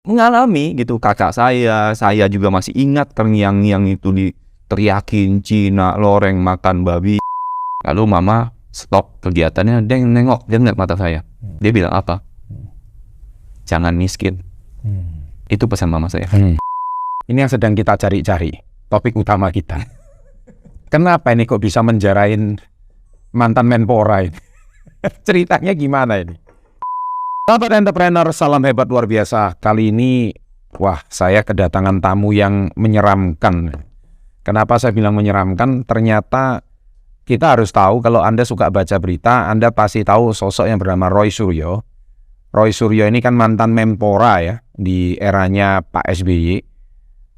mengalami gitu. Kakak saya juga masih ingat terngiang-ngiang itu diteriakin Cina loreng makan babi. Lalu mama stop kegiatannya, dia nengok, dia ngeliat mata saya. Dia bilang apa? Jangan miskin. Itu pesan mama saya. Ini yang sedang kita cari-cari, topik utama kita. Kenapa ini kok bisa menjarain mantan Menpora ini? Ceritanya gimana ini? Sahabat entrepreneur, salam hebat luar biasa. Kali ini, wah, saya kedatangan tamu yang menyeramkan. Kenapa saya bilang menyeramkan? Ternyata kita harus tahu, kalau Anda suka baca berita, Anda pasti tahu sosok yang bernama Roy Suryo. Roy Suryo ini kan mantan Menpora ya, di eranya Pak SBY.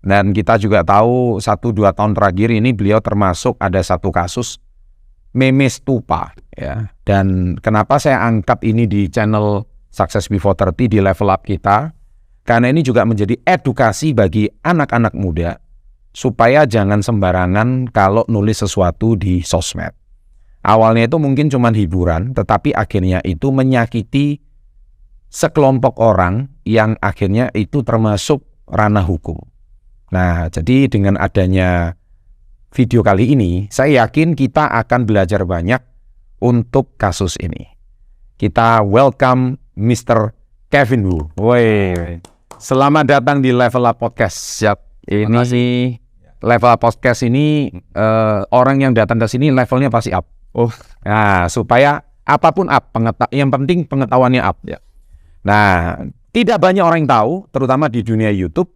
Dan kita juga tahu 1-2 tahun terakhir ini beliau termasuk ada satu kasus meme stupa ya. Dan kenapa saya angkat ini di channel Success Before 30 di level up kita? Karena ini juga menjadi edukasi bagi anak-anak muda supaya jangan sembarangan kalau nulis sesuatu di sosmed. Awalnya itu mungkin cuma hiburan, tetapi akhirnya itu menyakiti sekelompok orang yang akhirnya itu termasuk ranah hukum. Nah, jadi dengan adanya video kali ini, saya yakin kita akan belajar banyak untuk kasus ini. Kita welcome Mr. Kevin Wu. Woi, selamat datang di Level Up Podcast. Siap. Terima kasih. Level Up Podcast ini orang yang datang ke sini levelnya pasti up. Nah, supaya apapun up, yang penting pengetahuannya up. Ya. Nah, tidak banyak orang yang tahu, terutama di dunia YouTube,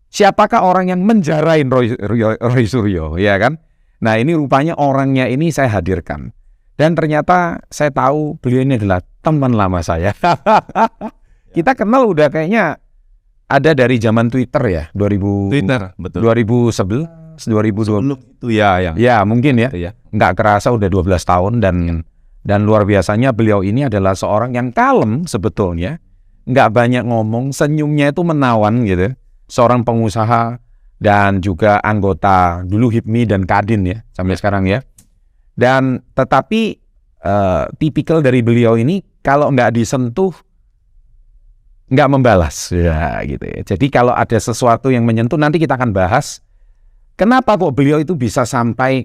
siapakah orang yang menjarain Roy Suryo, ya kan? Nah, ini rupanya orangnya ini saya hadirkan. Dan ternyata saya tahu beliau ini adalah teman lama saya. Kita kenal udah kayaknya ada dari zaman Twitter ya, 2000 Twitter, betul. 2011, 2020. Itu ya. Ya, mungkin ya. Itu ya. Nggak kerasa udah 12 tahun dan luar biasanya beliau ini adalah seorang yang kalem sebetulnya. Nggak banyak ngomong, senyumnya itu menawan gitu. Seorang pengusaha dan juga anggota dulu HIPMI dan Kadin ya sampai sekarang ya. Dan tetapi tipikal dari beliau ini kalau nggak disentuh nggak membalas ya gitu ya. Jadi kalau ada sesuatu yang menyentuh nanti kita akan bahas kenapa kok beliau itu bisa sampai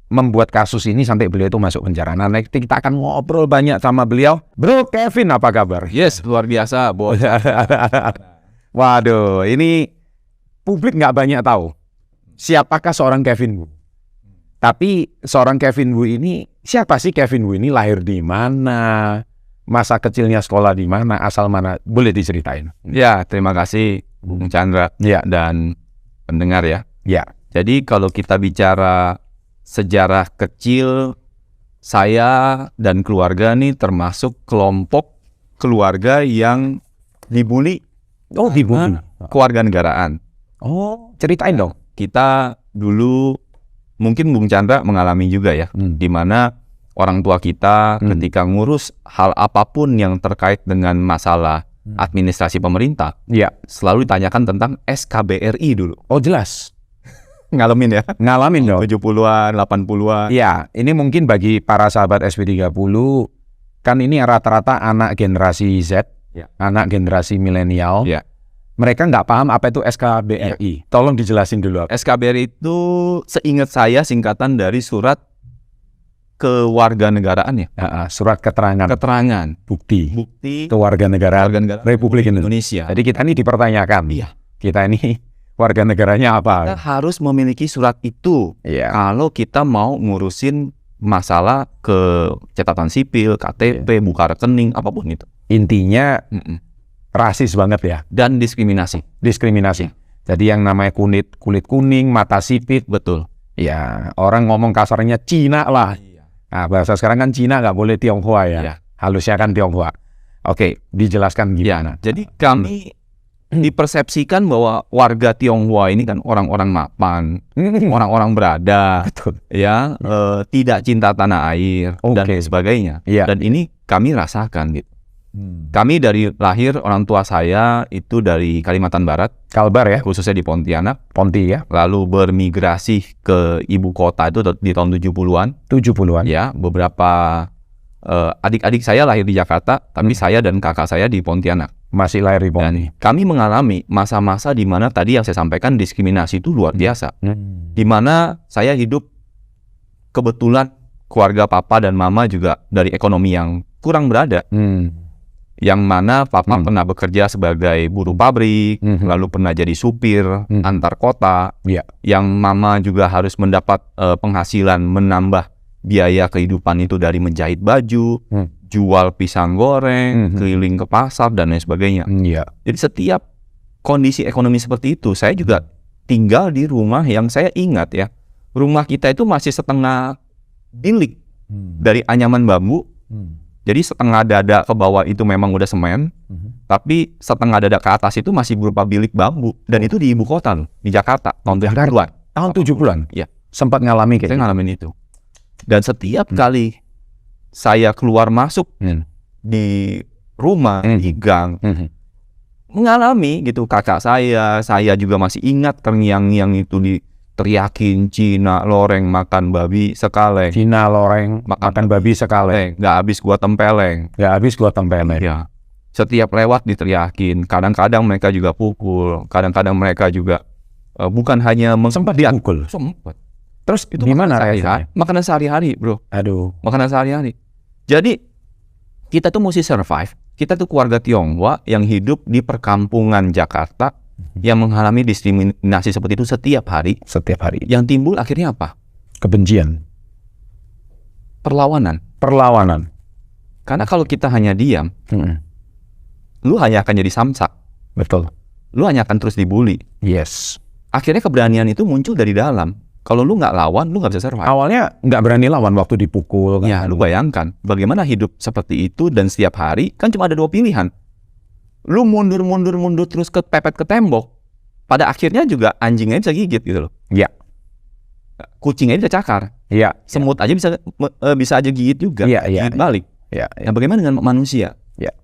membuat kasus ini sampai beliau itu masuk penjara. Nah, nanti kita akan ngobrol banyak sama beliau. Bro Kevin, apa kabar? Yes, luar biasa, bos. Waduh, ini publik nggak banyak tahu siapakah seorang Kevin Wu. Tapi seorang Kevin Wu ini, siapa sih Kevin Wu ini? Lahir di mana? Masa kecilnya sekolah di mana? Asal mana? Boleh diceritain? Ya, terima kasih Bung Chandra dan pendengar ya. Ya. Jadi kalau kita bicara sejarah kecil, saya dan keluarga nih termasuk kelompok keluarga yang dibully. Dibully. Keluarga negaraan. Ceritain dong. Kita dulu mungkin Bung Chandra mengalami juga ya, di mana orang tua kita ketika ngurus hal apapun yang terkait dengan masalah administrasi pemerintah, selalu ditanyakan tentang SKBRI dulu. Jelas. Ngalamin ya? Ngalamin dong. 70-an, 80-an. Ya, ini mungkin bagi para sahabat SP30, kan ini rata-rata anak generasi Z, anak generasi milenial. Mereka nggak paham apa itu SKBRI. Tolong dijelasin dulu. SKBRI itu seingat saya singkatan dari surat kewarganegaraan ya. Surat keterangan. Bukti kewarganegaraan Republik Indonesia. Jadi kita ini dipertanyakan. Kita ini warga negaranya apa? Kita harus memiliki surat itu. Kalau kita mau ngurusin masalah ke catatan sipil, KTP, buka rekening, apapun itu. Intinya rasis banget ya. Dan diskriminasi. Jadi yang namanya kulit kuning, mata sipit. Betul. Ya, orang ngomong kasarnya Cina lah. Nah, bahasa sekarang kan Cina nggak boleh Tionghoa ya. Halusnya kan Tionghoa. Oke, dijelaskan gimana? Jadi kami dipersepsikan bahwa warga Tionghoa ini kan orang-orang mapan, orang-orang berada, tidak cinta tanah air dan sebagainya. Dan ini kami rasakan gitu. Kami dari lahir, orang tua saya itu dari Kalimantan Barat, Kalbar ya, khususnya di Pontianak, Ponti ya. Lalu bermigrasi ke ibu kota itu di tahun 70-an. Ya, beberapa adik-adik saya lahir di Jakarta, tapi saya dan kakak saya di Pontianak. Masih lahir di Dan Poni. kami mengalami masa-masa di mana tadi yang saya sampaikan diskriminasi itu luar biasa. Di mana saya hidup kebetulan keluarga papa dan mama juga dari ekonomi yang kurang berada. Yang mana papa pernah bekerja sebagai buruh pabrik, lalu pernah jadi supir antar kota. Yang mama juga harus mendapat penghasilan menambah biaya kehidupan itu dari menjahit baju, jual pisang goreng, keliling ke pasar dan lain sebagainya. Jadi setiap kondisi ekonomi seperti itu, saya juga tinggal di rumah yang saya ingat ya, rumah kita itu masih setengah bilik dari anyaman bambu. Jadi setengah dada ke bawah itu memang udah semen, tapi setengah dada ke atas itu masih berupa bilik bambu. Dan itu di ibu kota loh, di Jakarta tahun 70-an. Tahun 70-an? Iya. Sempat ngalami kayak Saya ngalamin itu. Dan setiap kali saya keluar masuk di rumah, di gang, mengalami gitu kakak saya juga masih ingat terngiang-ngiang itu diteriakin Cina loreng makan babi sekaleng. Cina loreng makan babi sekaleng. Nggak habis gua tempeleng. Nggak habis gua tempeleng. Ya. Setiap lewat diteriakin. Kadang-kadang mereka juga pukul. Kadang-kadang mereka juga bukan hanya sempat dipukul. Sempat. Terus itu gimana reaksinya? Makanan sehari-hari, bro. Aduh. Makanan sehari-hari. Jadi kita tuh mesti survive. Kita tuh keluarga Tionghoa yang hidup di perkampungan Jakarta yang mengalami diskriminasi seperti itu setiap hari. Setiap hari. Yang timbul akhirnya apa? Kebencian. Perlawanan. Perlawanan. Karena kalau kita hanya diam, lu hanya akan jadi samsak. Betul. Lu hanya akan terus dibully. Yes. Akhirnya keberanian itu muncul dari dalam. Kalau lu nggak lawan, lu nggak bisa survive. Awalnya nggak berani lawan waktu dipukul. Ya, lu bayangkan bagaimana hidup seperti itu dan setiap hari kan cuma ada dua pilihan. Lu mundur terus kepepet ke tembok. Pada akhirnya juga anjingnya bisa gigit gitu loh. Iya. Kucingnya bisa cakar. Iya. Semut aja bisa aja gigit juga. Iya. Gigit balik. Iya. Nah, bagaimana dengan manusia? Iya.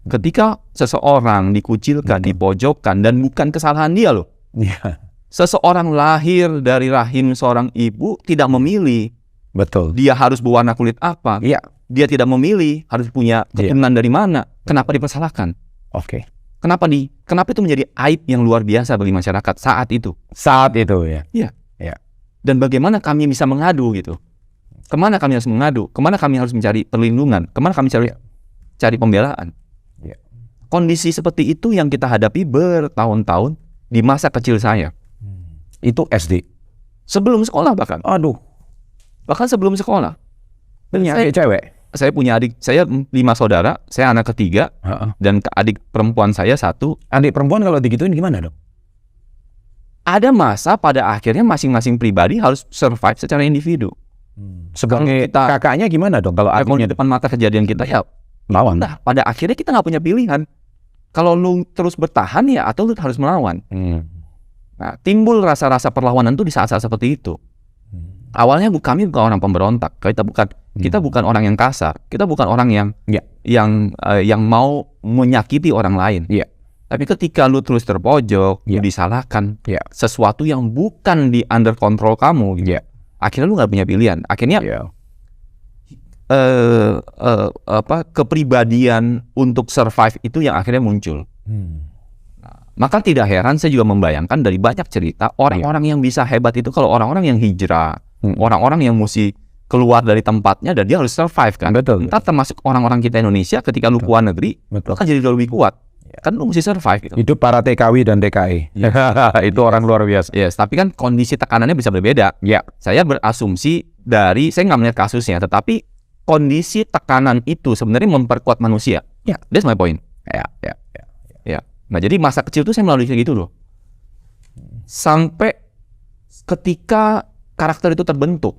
Ketika seseorang dikucilkan, dipojokkan dan bukan kesalahan dia loh. Iya. Seseorang lahir dari rahim seorang ibu tidak memilih. Betul. Dia harus berwarna kulit apa. Iya. Dia tidak memilih harus punya keturunan dari mana. Kenapa dipersalahkan? Oke. Kenapa itu menjadi aib yang luar biasa bagi masyarakat saat itu? Saat itu ya. Iya. Iya. Dan bagaimana kami bisa mengadu gitu? Kemana kami harus mengadu? Kemana kami harus mencari perlindungan? Kemana kami cari pembelaan? Iya. Kondisi seperti itu yang kita hadapi bertahun-tahun di masa kecil saya. Itu SD. Sebelum sekolah bahkan. Aduh. Bahkan sebelum sekolah. Punya adik cewek? Saya punya adik, saya 5 saudara, saya anak ketiga, dan adik perempuan saya 1. Adik perempuan kalau digituin gimana dong? Ada masa pada akhirnya masing-masing pribadi harus survive secara individu. Sebagai kakaknya gimana dong? Kalau adiknya depan mata kejadian kita ya lawan. Nah, pada akhirnya kita nggak punya pilihan. Kalau lu terus bertahan ya atau lu harus melawan. Nah, timbul rasa-rasa perlawanan tuh di saat-saat seperti itu. Awalnya kami bukan orang pemberontak, kita bukan orang yang kasar, kita bukan orang yang mau menyakiti orang lain. Tapi ketika lu terus terpojok, lu disalahkan, sesuatu yang bukan di under control kamu, akhirnya lu nggak punya pilihan. Akhirnya kepribadian untuk survive itu yang akhirnya muncul. Maka tidak heran saya juga membayangkan dari banyak cerita orang-orang yang bisa hebat itu kalau orang-orang yang hijrah, orang-orang yang mesti keluar dari tempatnya dan dia harus survive kan. Betul. Entar termasuk orang-orang kita Indonesia ketika lu keluar negeri, lu kan jadi lebih kuat. Kan lu mesti survive gitu. Itu para TKW dan TKI. Itu orang luar biasa. Yes, tapi kan kondisi tekanannya bisa berbeda. Saya berasumsi saya nggak melihat kasusnya, tetapi kondisi tekanan itu sebenarnya memperkuat manusia. That's my point. Nah, jadi masa kecil itu saya melalui kayak gitu loh. Sampai ketika karakter itu terbentuk.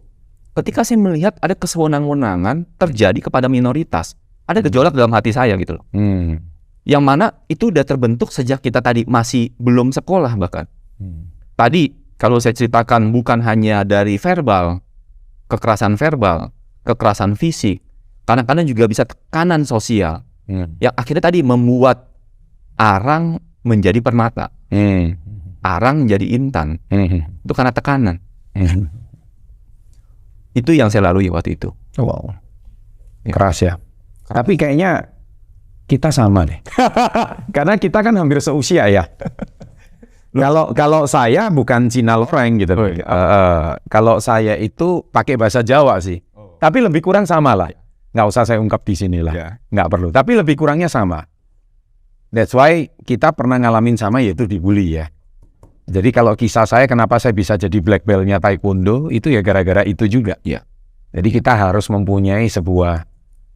Ketika saya melihat ada kesewenang-wenangan terjadi kepada minoritas. Ada gejolak dalam hati saya gitu loh. Yang mana itu udah terbentuk sejak kita tadi masih belum sekolah bahkan. Tadi kalau saya ceritakan bukan hanya dari kekerasan verbal, kekerasan fisik. Kadang-kadang juga bisa tekanan sosial. Yang akhirnya tadi membuat arang menjadi permata, arang menjadi intan. Itu karena tekanan. Itu yang saya lalui waktu itu. Wow, keras ya. Tapi kayaknya Kita sama deh. Karena kita kan hampir seusia ya. Kalau saya bukan Cina loreng gitu. Kalau saya itu pakai bahasa Jawa sih. Tapi lebih kurang sama lah. Nggak usah saya ungkap di sini lah. Nggak perlu. Tapi lebih kurangnya sama. That's why kita pernah ngalamin sama, yaitu dibully ya. Jadi kalau kisah saya kenapa saya bisa jadi black belt-nya taekwondo itu ya gara-gara itu juga. Ya. Jadi kita harus mempunyai sebuah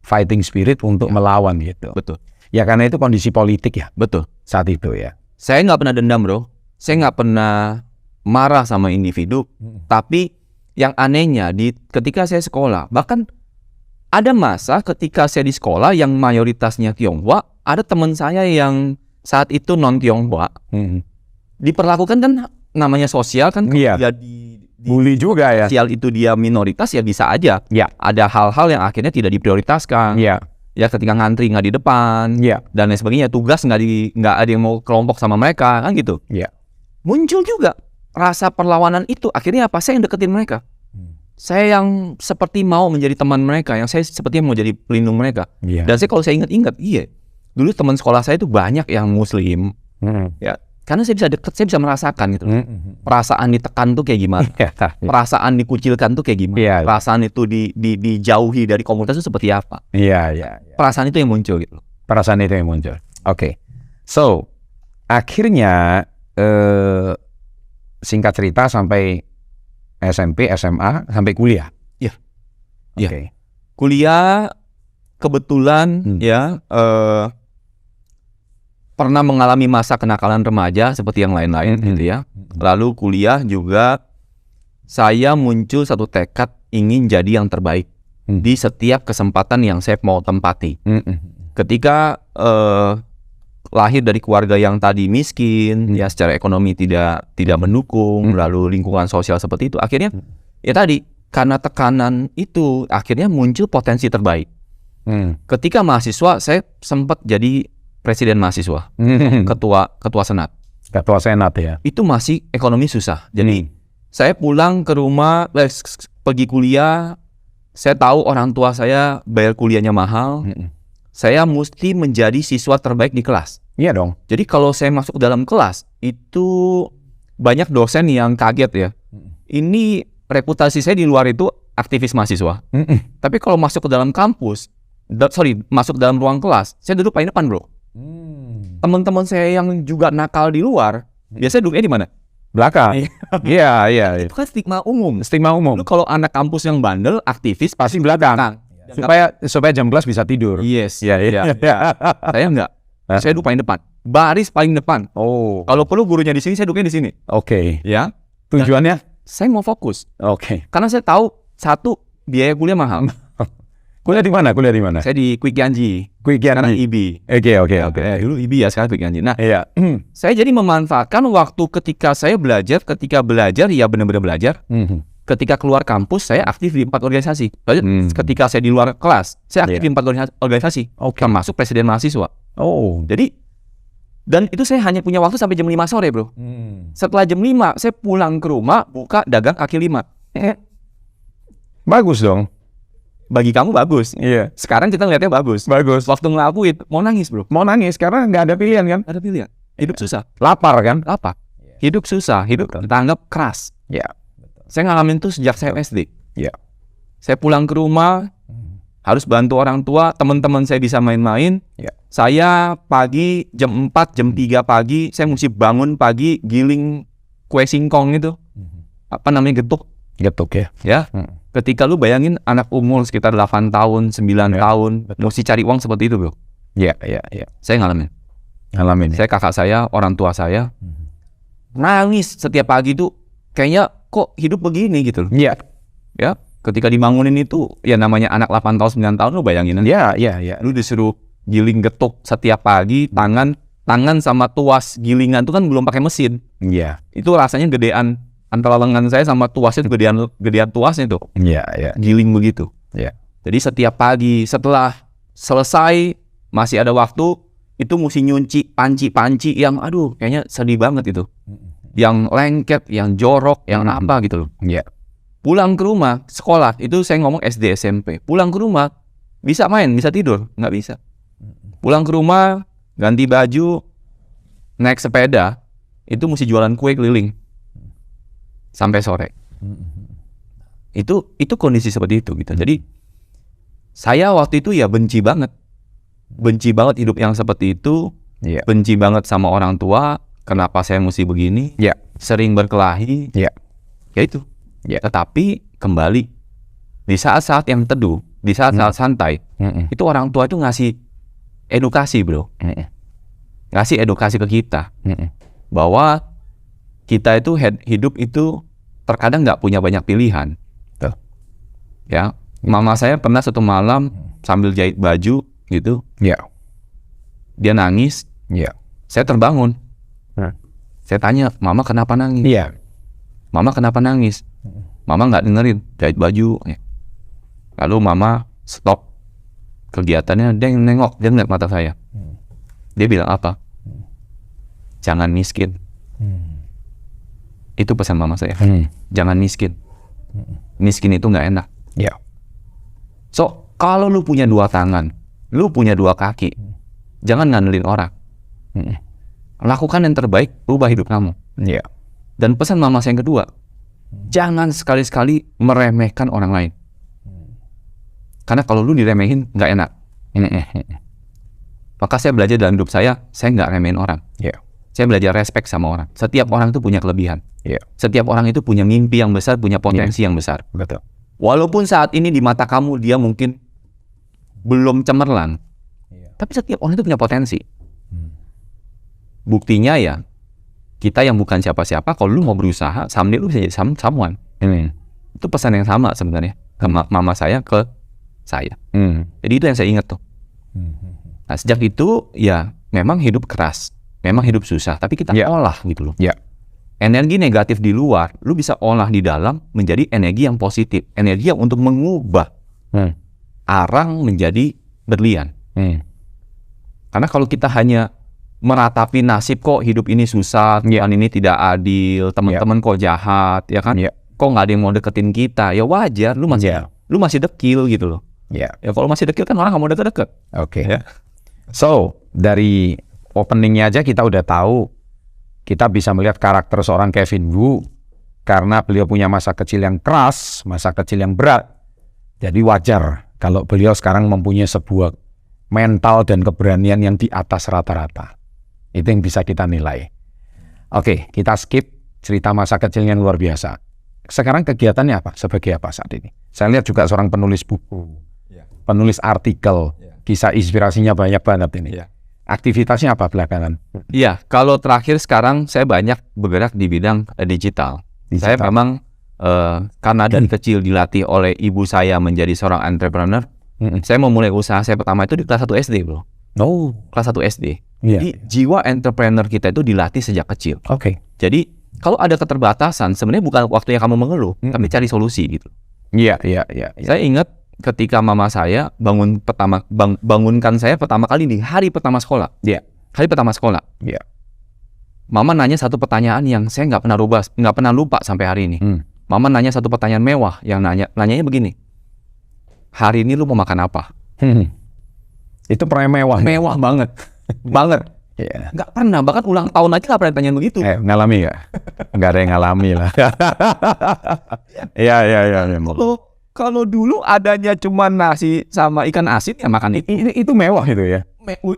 fighting spirit untuk melawan gitu. Betul. Ya karena itu kondisi politik ya. Betul. Saat itu ya. Saya nggak pernah dendam bro. Saya nggak pernah marah sama individu. Tapi yang anehnya ketika saya sekolah, bahkan ada masa ketika saya di sekolah yang mayoritasnya Tionghoa, ada teman saya yang saat itu non Tionghoa. Diperlakukan kan namanya sosial kan, Iya. dia Bully juga ya. sosial itu dia minoritas ya bisa aja. Ya. Ada hal-hal yang akhirnya tidak diprioritaskan. Ya. Ya ketika ngantri nggak di depan, Ya. dan lain sebagainya, tugas nggak ada yang mau kelompok sama mereka kan gitu. Ya. Muncul juga rasa perlawanan itu. Akhirnya apa? Saya yang deketin mereka. Saya yang seperti mau menjadi teman mereka, yang saya sepertinya mau jadi pelindung mereka. Ya. Dan saya kalau saya ingat-ingat, iya, dulu teman sekolah saya itu banyak yang Muslim. Ya. Karena saya bisa deket, saya bisa merasakan gitu. Perasaan ditekan tuh kayak gimana? Perasaan dikucilkan tuh kayak gimana? Iya. Perasaan itu dijauhi dari komunitas itu seperti apa? Iya, iya. Perasaan itu yang muncul gitu. Perasaan itu yang muncul. Oke. So, akhirnya singkat cerita sampai SMP, SMA, sampai kuliah. Iya. Oke. Kuliah kebetulan ya pernah mengalami masa kenakalan remaja seperti yang lain-lain gitu ya. Lalu kuliah juga saya muncul satu tekad ingin jadi yang terbaik di setiap kesempatan yang saya mau tempati. Ketika lahir dari keluarga yang tadi miskin, ya secara ekonomi tidak mendukung, lalu lingkungan sosial seperti itu, akhirnya ya tadi karena tekanan itu akhirnya muncul potensi terbaik. Ketika mahasiswa saya sempat jadi presiden mahasiswa, ketua senat. Ketua senat ya. Itu masih ekonomi susah. Jadi saya pulang ke rumah, pergi kuliah, saya tahu orang tua saya bayar kuliahnya mahal. Saya mesti menjadi siswa terbaik di kelas. Iya dong. Jadi kalau saya masuk ke dalam kelas, itu banyak dosen yang kaget ya. Ini reputasi saya di luar itu aktivis mahasiswa. Tapi kalau masuk ke dalam kampus, masuk ke dalam ruang kelas, saya duduk paling depan bro. Teman-teman saya yang juga nakal di luar, biasanya duduknya di mana? Belakang. Iya, iya. Itu kan stigma umum. Stigma umum. Lu kalau anak kampus yang bandel, aktivis Pasti belakang. Supaya jam kelas bisa tidur. Yes. Iya, iya. Saya enggak. Saya duduk paling depan. Baris paling depan. Oh. Kalau perlu gurunya di sini, saya duduknya di sini. Oke. Ya. Tujuannya? Saya mau fokus. Oke. Karena saya tahu satu biaya kuliah mahal. Kuliah di mana? Kuliah di mana? Saya di Quick Yanji. Karena IB. Oke. Dulu IB ya, sekarang Quick Yanji. Nah, iya. Saya jadi memanfaatkan waktu ketika saya belajar, ya benar-benar belajar. Ketika keluar kampus, saya aktif di 4 organisasi. Ketika saya di luar kelas, saya aktif di 4 organisasi. Termasuk presiden mahasiswa. Oh. Jadi, dan itu saya hanya punya waktu sampai jam 5 sore, bro. Setelah jam 5, saya pulang ke rumah, buka dagang kaki 5. Bagus dong. Bagi kamu bagus. Iya. Sekarang kita ngeliatnya bagus. Bagus. Waktu ngelakuin, mau nangis, bro. Mau nangis karena nggak ada pilihan kan? Ada pilihan. Hidup susah. Lapar kan? Apa? Hidup susah. Hidup dianggap keras. Ya. Saya ngalamin itu sejak saya SD. Ya. Saya pulang ke rumah, harus bantu orang tua, teman-teman saya bisa main-main. Ya. Saya pagi jam 4, jam 3 pagi, saya mesti bangun pagi, giling kue singkong itu. Apa namanya, getuk. Getuk ya. Ya. Ketika lu bayangin anak umur sekitar 8 tahun, 9 tahun, mesti cari uang seperti itu, bro. Iya. Saya ngalamin. Saya Kakak saya, orang tua saya, nangis setiap pagi tuh, kayaknya kok hidup begini gitu loh. Iya. Ya, ketika dibangunin itu, ya namanya anak 8 tahun, 9 tahun, lu bayangin. Iya. Lu disuruh giling getuk setiap pagi, tangan sama tuas gilingan itu kan belum pakai mesin. Iya. Itu rasanya gedean. Antara lengan saya sama tuasnya itu gedean tuasnya tuh. Iya. Giling begitu. Iya. Jadi setiap pagi setelah selesai masih ada waktu itu mesti nyunci panci yang aduh kayaknya sedih banget itu. Yang lengket, yang jorok, yang apa gitu loh. Iya. Pulang ke rumah, sekolah, itu saya ngomong SD SMP. Pulang ke rumah bisa main, bisa tidur, nggak bisa. Pulang ke rumah, ganti baju, naik sepeda, itu mesti jualan kue keliling sampai sore. Itu kondisi seperti itu gitu. Jadi saya waktu itu ya benci banget hidup yang seperti itu, benci banget sama orang tua. Kenapa saya mesti begini? Sering berkelahi. Ya itu. Tetapi kembali di saat-saat yang teduh, di saat-saat santai, itu orang tua itu ngasih edukasi, bro. Ngasih edukasi ke kita bahwa kita itu hidup itu terkadang nggak punya banyak pilihan. Ya, mama saya pernah satu malam sambil jahit baju gitu, dia nangis. Saya terbangun. Saya tanya, mama kenapa nangis? Mama kenapa nangis? Mama nggak dengerin, jahit baju. Lalu mama stop kegiatannya, dia nengok, dia ngeliat mata saya. Dia bilang apa? Jangan miskin. Itu pesan mama saya. Jangan miskin. Miskin itu nggak enak. So, kalau lu punya 2 tangan, lu punya 2 kaki, jangan ngandelin orang. Lakukan yang terbaik, ubah hidup kamu. Dan pesan mama saya yang kedua, jangan sekali-sekali meremehkan orang lain. Karena kalau lu diremehin, nggak enak. Maka saya belajar dalam hidup saya nggak remehin orang. Saya belajar respect sama orang. Setiap orang itu punya kelebihan. Setiap orang itu punya mimpi yang besar, punya potensi yang besar. Betul. Walaupun saat ini di mata kamu dia mungkin belum cemerlang, tapi setiap orang itu punya potensi. Buktinya ya, kita yang bukan siapa-siapa, kalau lu mau berusaha, someday lu bisa jadi someone. Itu pesan yang sama sebenarnya ke mama saya ke saya. Jadi itu yang saya ingat tuh. Nah, sejak itu ya memang hidup keras, memang hidup susah, tapi kita olah gitu loh. Energi negatif di luar, lu bisa olah di dalam menjadi energi yang positif, energi yang untuk mengubah arang menjadi berlian. Karena kalau kita hanya meratapi nasib, kok hidup ini susah, Tuhan ini tidak adil, teman-teman kok jahat, ya kan? Kok nggak ada yang mau deketin kita? Ya wajar, lu masih dekil gitu loh. Ya kalau masih dekil kan orang nggak mau deket-deket. So dari openingnya aja kita udah tahu, kita bisa melihat karakter seorang Kevin Wu karena beliau punya masa kecil yang keras, masa kecil yang berat. Jadi wajar kalau beliau sekarang mempunyai sebuah mental dan keberanian yang di atas rata-rata. Itu yang bisa kita nilai. Oke, kita skip cerita masa kecilnya yang luar biasa. Sekarang kegiatannya apa? Sebagai apa saat ini? Saya lihat juga seorang penulis buku, penulis artikel, kisah inspirasinya banyak banget ini. Aktivitasnya apa belakangan? Iya, kalau terakhir sekarang saya banyak bergerak di bidang digital. Saya memang karena dari kecil dilatih oleh ibu saya menjadi seorang entrepreneur. Saya memulai usaha saya pertama itu di kelas 1 SD, bro. Kelas 1 SD. Jadi jiwa entrepreneur kita itu dilatih sejak kecil. Jadi kalau ada keterbatasan, sebenarnya bukan waktunya kamu mengeluh, tapi cari solusi gitu. Saya ingat ketika mama saya bangunkan saya pertama kali di hari pertama sekolah. Hari pertama sekolah. Mama nanya satu pertanyaan yang saya nggak pernah lupa sampai hari ini. Mama nanya satu pertanyaan mewah yang nanyanya begini. Hari ini lu mau makan apa? Itu pernah mewah. Mewah banget. Nggak pernah, bahkan ulang tahun aja nggak pernah ditanyain begitu. Ngalami nggak? Nggak ada yang ngalami lah. Kalau dulu adanya cuma nasi sama ikan asin, ya makan itu mewah itu ya.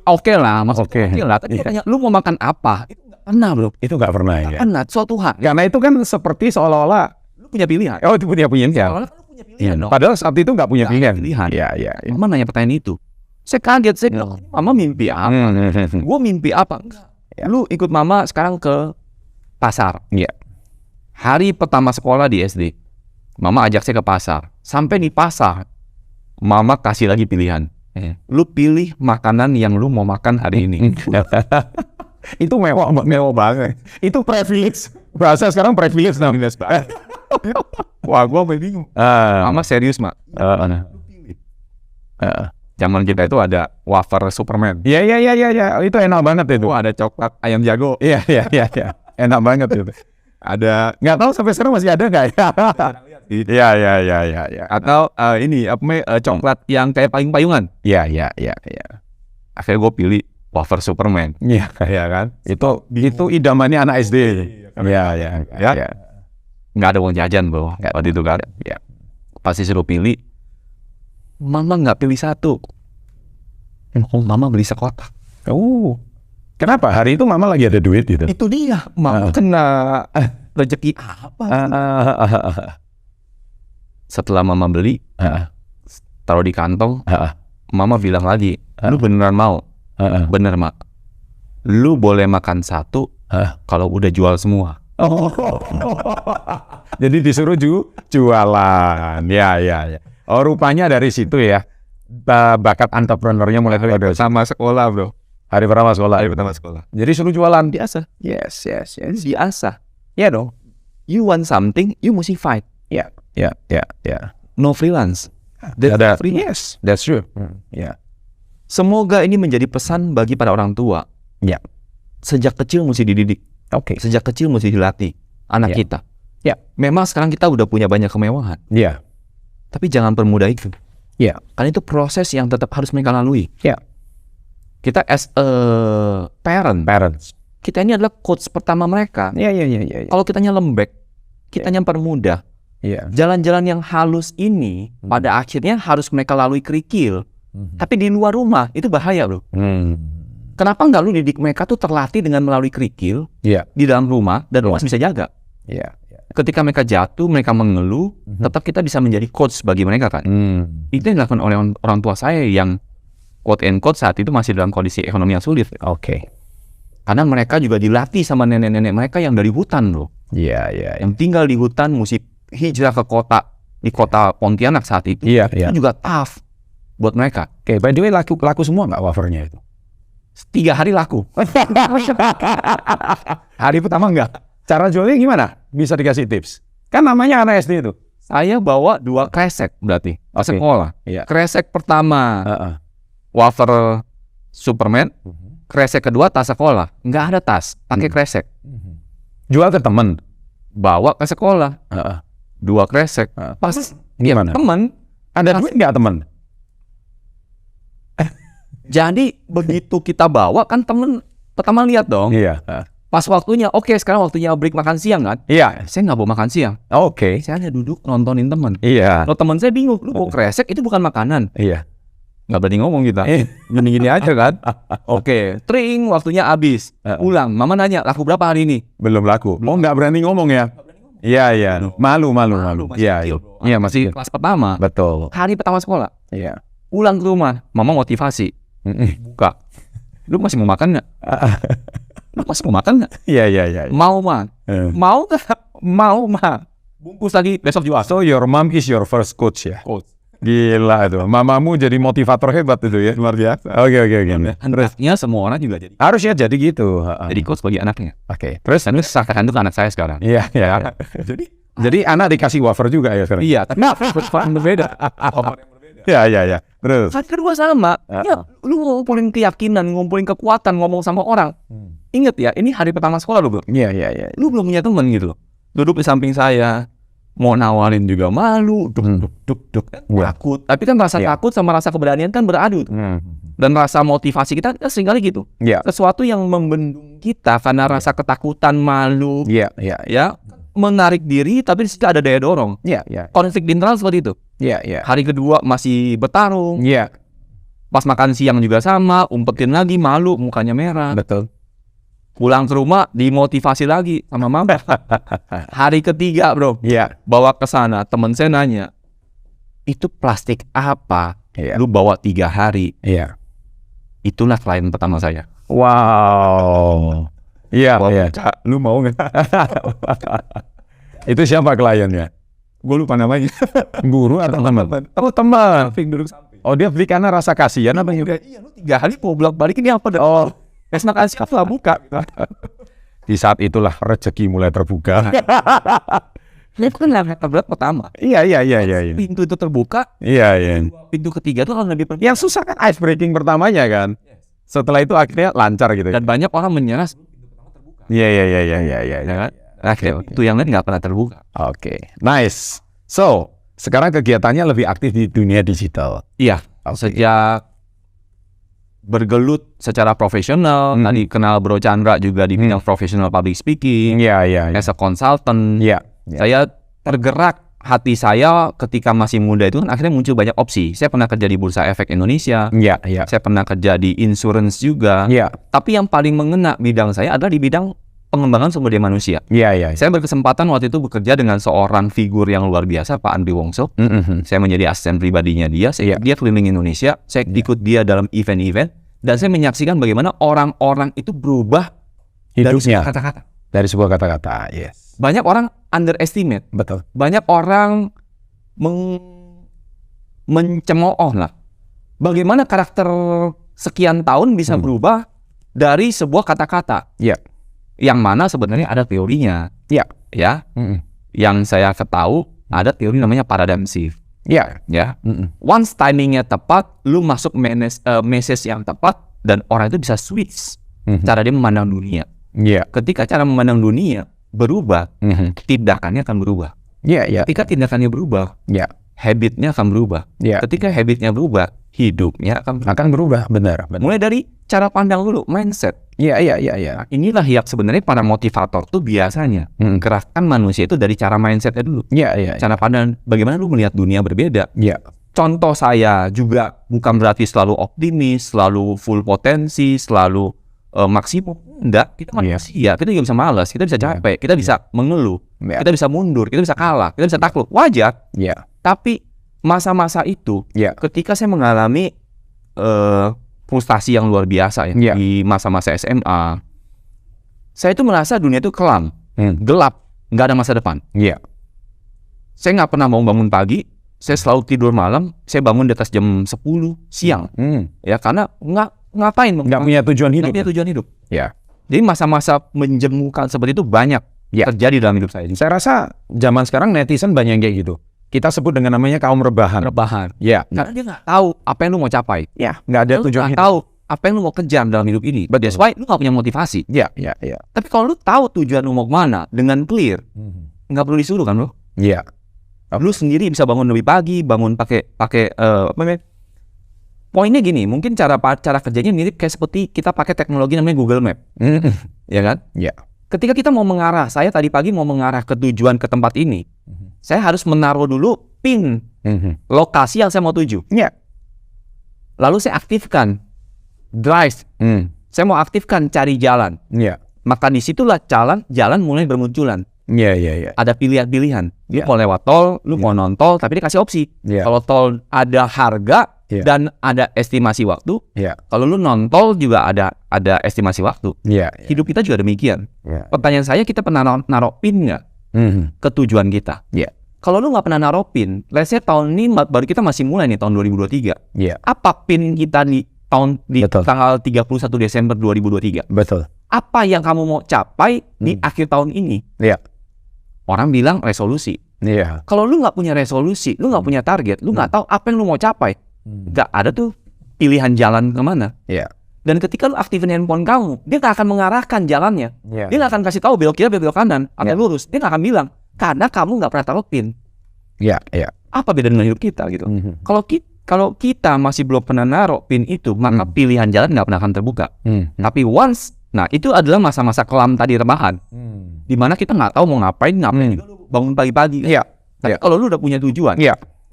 Oke lah, maksudnya oke lah. Tapi tanya, lu mau makan apa? Itu nggak pernah, bro. Itu nggak pernah ya. Pernah, suatu hal. Karena itu kan seperti seolah-olah lu punya pilihan. Oh, itu punya pilihan. Seolah-olah lu punya pilihan. Padahal saat itu nggak punya pilihan. Mama nanya pertanyaan itu. Saya kaget, saya bilang, mama mimpi apa? Gue mimpi apa? Enggak. Lu ikut mama sekarang ke pasar. Hari pertama sekolah di SD, mama ajak saya ke pasar. Sampai di pasar, mama kasih lagi pilihan. Lu pilih makanan yang lu mau makan hari ini. Itu mewah banget. Itu privilege. Bahasa sekarang privilege namanya. Wah, gue bingung. Mama serius, Mak. Zaman kita itu ada wafer Superman. Iya. Itu enak banget itu. Ada coklat ayam jago. Iya. Enak banget itu. Ada, nggak tahu sampai sekarang masih ada nggak ya? Iya. Atau ini coklat yang kayak payung-payungan. Iya. Akhirnya gue pilih wafer Superman. Iya, ya kan. Itu idamannya anak SD. Iya. Nggak ada uang jajan bro, waktu itu kan. Ya. Pasti suruh pilih. Mama nggak pilih satu. Mama beli sekotak. Kenapa? Hari itu mama lagi ada duit gitu. Itu dia. Mama kena rezeki apa? Setelah mama beli, taruh di kantong. Mama bilang lagi, lu beneran mau? Bener mak. Lu boleh makan satu kalau udah jual semua. Jadi disuruh jualan. Ya. Oh, rupanya dari situ ya. Bakat entrepreneurnya mulai terlihat Sama sekolah bro. Hari pertama sekolah. Jadi suruh jualan. Biasa. Yes. Biasa. Ya dong. You want something, you mesti fight. Ya. No freelance. Ada freelance. Yes, that's true. Ya. Semoga ini menjadi pesan bagi para orang tua. Ya. Sejak kecil mesti dididik. Oke. Sejak kecil mesti dilatih anak kita. Ya. Memang sekarang kita udah punya banyak kemewahan. Ya. Tapi jangan permudah itu. Ya. Karena itu proses yang tetap harus mereka lalui. Ya. Kita as a Parents. kita ini adalah coach pertama mereka. Ya. Kalau kitanya lembek, kitanya permudah. Ya. Jalan-jalan yang halus ini pada akhirnya harus mereka lalui kerikil. Tapi di luar rumah itu bahaya bro. Kenapa nggak lu didik mereka tuh terlatih dengan melalui kerikil di dalam rumah dan rumah bisa jaga. Ya. Ketika mereka jatuh, mereka mengeluh, tetap kita bisa menjadi coach bagi mereka kan. Itu yang dilakukan oleh orang tua saya yang quote and quote saat itu masih dalam kondisi ekonomi yang sulit. Oke. Karena mereka juga dilatih sama nenek-nenek mereka yang dari hutan bro. Iya. Yang tinggal di hutan mesti hijrah ke kota, di kota Pontianak saat itu. Iya. Itu juga tough buat mereka. Oke, by the way laku semua nggak wafernya itu? 3 hari laku. Hari pertama enggak. Cara jualnya gimana? Bisa dikasih tips. Kan namanya anak SD itu. Saya bawa 2 kresek berarti ke sekolah. Iya. Kresek pertama wafer Superman, kresek kedua tas sekolah. Nggak ada tas, pakai kresek. Jual ke temen. Bawa ke sekolah. 2 kresek. Pas Gimana? temen, Ada duit nggak temen? jadi begitu kita bawa kan temen pertama lihat dong. Iya. Pas waktunya, oke sekarang waktunya break makan siang kan. Iya. Saya nggak bawa makan siang. Oke. Saya hanya duduk nontonin temen. Iya. Kalau temen saya bingung, lu bawa kresek itu bukan makanan. Iya. Nggak berani ngomong kita. Gini-gini aja kan. Oke, tring waktunya habis. Pulang, mama nanya, laku berapa hari ini? Belum laku. Oh, nggak berani ngomong ya? Iya. Malu. Iya. Iya, masih kelas pertama. Betul. Hari pertama sekolah. Iya. Pulang ke rumah, mama motivasi. Buka. Lu masih mau makan nggak? Lu masih mau makan nggak? Iya. Mau, Ma. Mau nggak? Mau, Ma. Bungkus lagi, besok jual. So your mom is your first coach ya? Coach. Gila itu. Mamamu jadi motivator hebat itu ya. Luar biasa. Oke. Hendaknya semua orang juga jadi. Harusnya jadi gitu. Jadi coach bagi anaknya. Oke. Terus? Dan itu seakan itu anak saya sekarang. Iya. Jadi anak dikasih wafer juga ya sekarang? Iya, tapi berbeda. Iya. Terus? Hari kedua sama. Ya, lu ngumpulin keyakinan, ngumpulin kekuatan, ngomong sama orang. Ingat ya, ini hari pertama sekolah lu, bro. Iya. Lu belum punya teman gitu loh. Duduk di samping saya, mau nawarin juga malu, duk, takut. Tapi kan rasa takut sama rasa keberanian kan beradu. Dan rasa motivasi kita seringkali gitu. Sesuatu yang membendung kita karena rasa ketakutan, malu. Iya. Ya, menarik diri tapi di situ ada daya dorong. Iya. Konflik internal seperti itu. Iya. Hari kedua masih bertarung. Iya. Pas makan siang juga sama, umpetin lagi, malu, mukanya merah. Betul. Pulang ke rumah dimotivasi lagi sama mama. Hari ketiga, bro. Iya. Bawa ke sana, temen saya nanya, itu plastik apa? Iya. Lu bawa 3 hari. Iya. Itulah klien pertama saya. Wow. Iya. Lu mau nggak? Itu siapa kliennya? Gue lupa namanya. Guru atau teman? Oh, teman. Duduk samping. Oh, dia beli karena rasa kasihan apa? Iya, lu 3 hari mau bolak-balik ini apa? Oh. Tes makan siang lah buka. Di saat itulah rezeki mulai terbuka. Itu kan berat pertama. Iya. Pintu itu terbuka. Iya. Pintu ketiga itu kan lebih penting. Yang susah kan ice breaking pertamanya kan. Setelah itu akhirnya lancar gitu. Dan banyak orang menyerah. Iya. Akhirnya itu yang lain nggak pernah terbuka. Oke. Nice. So, sekarang kegiatannya lebih aktif di dunia digital. Iya. Sejak bergelut secara profesional. Tadi kenal Bro Chandra juga di bidang professional public speaking. As a consultant. Saya tergerak hati saya ketika masih muda itu kan akhirnya muncul banyak opsi. Saya pernah kerja di Bursa Efek Indonesia. Saya pernah kerja di insurance juga. Tapi yang paling mengena bidang saya adalah di bidang pengembangan sumber daya manusia. Saya berkesempatan waktu itu bekerja dengan seorang figur yang luar biasa, Pak Andri Wongso. Saya menjadi asisten pribadinya dia. Dia keliling Indonesia. Saya ikut dia dalam event-event dan saya menyaksikan bagaimana orang-orang itu berubah hidupnya dari kata-kata. Dari sebuah kata-kata. Banyak orang underestimate. Betul. Banyak orang mencemooh lah. Bagaimana karakter sekian tahun bisa berubah dari sebuah kata-kata. Yang mana sebenarnya ada teorinya. Yang saya ketahui ada teori namanya paradigm shift. Once timingnya tepat, lu masuk message yang tepat dan orang itu bisa switch cara dia memandang dunia. Ketika cara memandang dunia berubah, tindakannya akan berubah. Ketika tindakannya berubah, habitnya akan berubah. Ketika habitnya berubah, hidupnya akan berubah. Benar. Mulai dari cara pandang dulu, mindset. Inilah yang sebenarnya para motivator tuh biasanya gerakan manusia itu dari cara mindsetnya dulu. Cara pandang, bagaimana lu melihat dunia berbeda. Contoh saya juga bukan berarti selalu optimis, selalu full potensi, selalu maksimum. Enggak, kita manusia, kita juga bisa malas, kita bisa capek, kita bisa mengeluh, kita bisa mundur, kita bisa kalah, kita bisa takluk, wajar. Tapi masa-masa itu, ketika saya mengalami frustasi yang luar biasa di masa-masa SMA, saya itu merasa dunia itu kelam, gelap, nggak ada masa depan. Saya nggak pernah mau bangun pagi, saya selalu tidur malam, saya bangun di atas jam 10 siang, karena ngapain? Nggak punya tujuan hidup. Nggak punya tujuan hidup. Jadi masa-masa menjemukan seperti itu banyak terjadi dalam hidup saya. Saya rasa zaman sekarang netizen banyak yang kayak gitu. Kita sebut dengan namanya kaum rebahan. Karena dia nggak tahu apa yang lu mau capai. Nggak ada tujuan hidup. Tahu apa yang lu mau kejar dalam hidup ini. That's why lu nggak punya motivasi. Tapi kalau lu tahu tujuan lu mau kemana dengan clear, nggak perlu disuruh kan, bro? Lu sendiri bisa bangun lebih pagi, bangun pakai apa namanya? Poinnya gini, mungkin cara kerjanya mirip kayak seperti kita pakai teknologi namanya Google Map. Ya kan? Ketika kita mau mengarah, saya tadi pagi mau mengarah ke tujuan ke tempat ini, saya harus menaruh dulu pin lokasi yang saya mau tuju. Lalu saya aktifkan drive. Saya mau aktifkan cari jalan. Maka disitulah jalan mulai bermunculan. Ada pilihan-pilihan. Lu mau lewat tol, lu mau non-tol, tapi dikasih opsi. Kalau tol ada harga dan ada estimasi waktu. Kalau lu non-tol juga ada estimasi waktu. Hidup kita juga demikian. Pertanyaan saya, kita pernah naruh pin nggak ke tujuan kita? Kalau lu nggak pernah naruh pin, let's say tahun ini baru kita masih mulai nih tahun 2023. Apa pin kita di tanggal 31 Desember 2023? Betul. Apa yang kamu mau capai di akhir tahun ini? Orang bilang resolusi. Kalau lu nggak punya resolusi, lu nggak punya target, lu nggak tahu apa yang lu mau capai. Nggak ada tuh pilihan jalan kemana. Dan ketika lu aktifin handphone kamu, dia nggak akan mengarahkan jalannya. Dia nggak akan kasih tahu belok kiri, belok kanan, atau lurus. Dia nggak akan bilang, karena kamu nggak pernah taruh pin. Apa beda dengan hidup kita gitu? Kalau kita masih belum pernah naruh pin itu, maka pilihan jalan nggak pernah akan terbuka. Tapi once, nah itu adalah masa-masa kelam tadi, rebahan, di mana kita nggak tahu mau ngapain juga lu bangun pagi-pagi. Tapi kalau lu udah punya tujuan,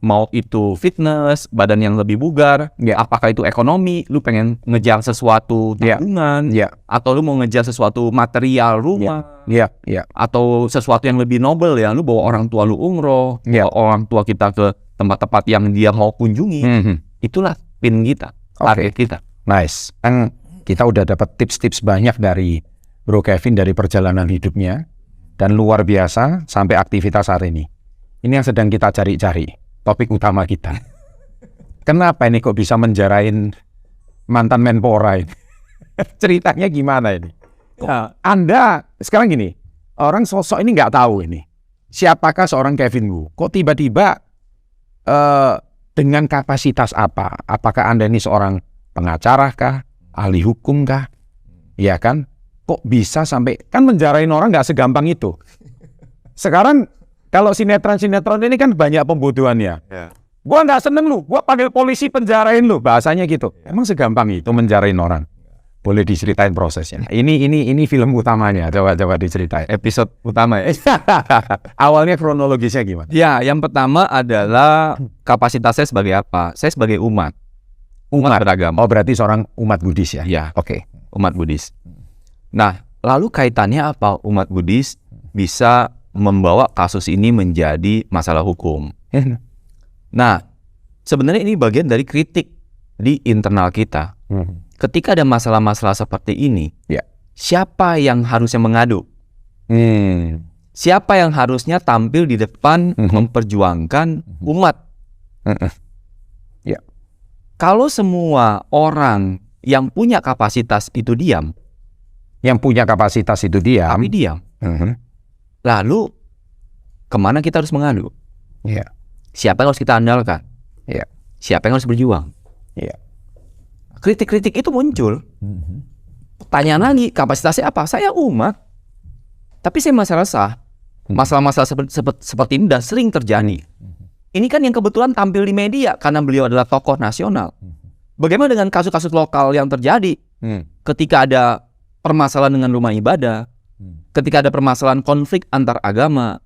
mau itu fitness, badan yang lebih bugar, apakah itu ekonomi, lu pengen ngejar sesuatu tabungan, atau lu mau ngejar sesuatu material rumah, atau sesuatu yang lebih nobel ya, lu bawa orang tua lu umroh, bawa orang tua kita ke tempat-tempat yang dia mau kunjungi, itulah pin kita, target kita. Nice. Kan kita udah dapat tips-tips banyak dari Bro Kevin dari perjalanan hidupnya, dan luar biasa sampai aktivitas hari ini. Ini yang sedang kita cari-cari, topik utama kita. Kenapa ini kok bisa menjarain mantan Menpora ini? Ceritanya gimana ini? Anda sekarang gini, orang sosok ini nggak tahu ini siapakah seorang Kevin Wu. Kok tiba-tiba dengan kapasitas apa? Apakah Anda ini seorang pengacara kah? Ahli hukum kah? Ya kan? Kok bisa sampai, kan menjarain orang nggak segampang itu. Sekarang kalau sinetron ini kan banyak pembodohannya. Gua nggak seneng lu, gua panggil polisi penjarain lu, bahasanya gitu. Emang segampang itu menjarain orang? Boleh diceritain prosesnya. Ini film utamanya, coba diceritain. Episode utama ya. Awalnya kronologisnya gimana? Ya, yang pertama adalah kapasitas saya sebagai apa? Saya sebagai umat beragama. Oh, berarti seorang umat Buddhis ya? Ya, Oke. umat Buddhis. Nah, lalu kaitannya apa umat Buddhis bisa membawa kasus ini menjadi masalah hukum? Nah, sebenarnya ini bagian dari kritik di internal kita. Ketika ada masalah-masalah seperti ini, Ya. siapa yang harusnya mengadu? Siapa yang harusnya tampil di depan memperjuangkan umat? Ya. Kalau semua orang yang punya kapasitas itu diam, Yang punya kapasitas itu diam. tapi diam, lalu kemana kita harus mengadu? Ya. Siapa yang harus kita andalkan? Ya. Siapa yang harus berjuang? Ya. Kritik-kritik itu muncul. Pertanyaan lagi, kapasitasnya apa? Saya umat. Tapi saya masih resah. Masalah-masalah seperti ini dan sering terjadi. Ini kan yang kebetulan tampil di media karena beliau adalah tokoh nasional. Bagaimana dengan kasus-kasus lokal yang terjadi? Ketika ada permasalahan dengan rumah ibadah, ketika ada permasalahan konflik antar agama,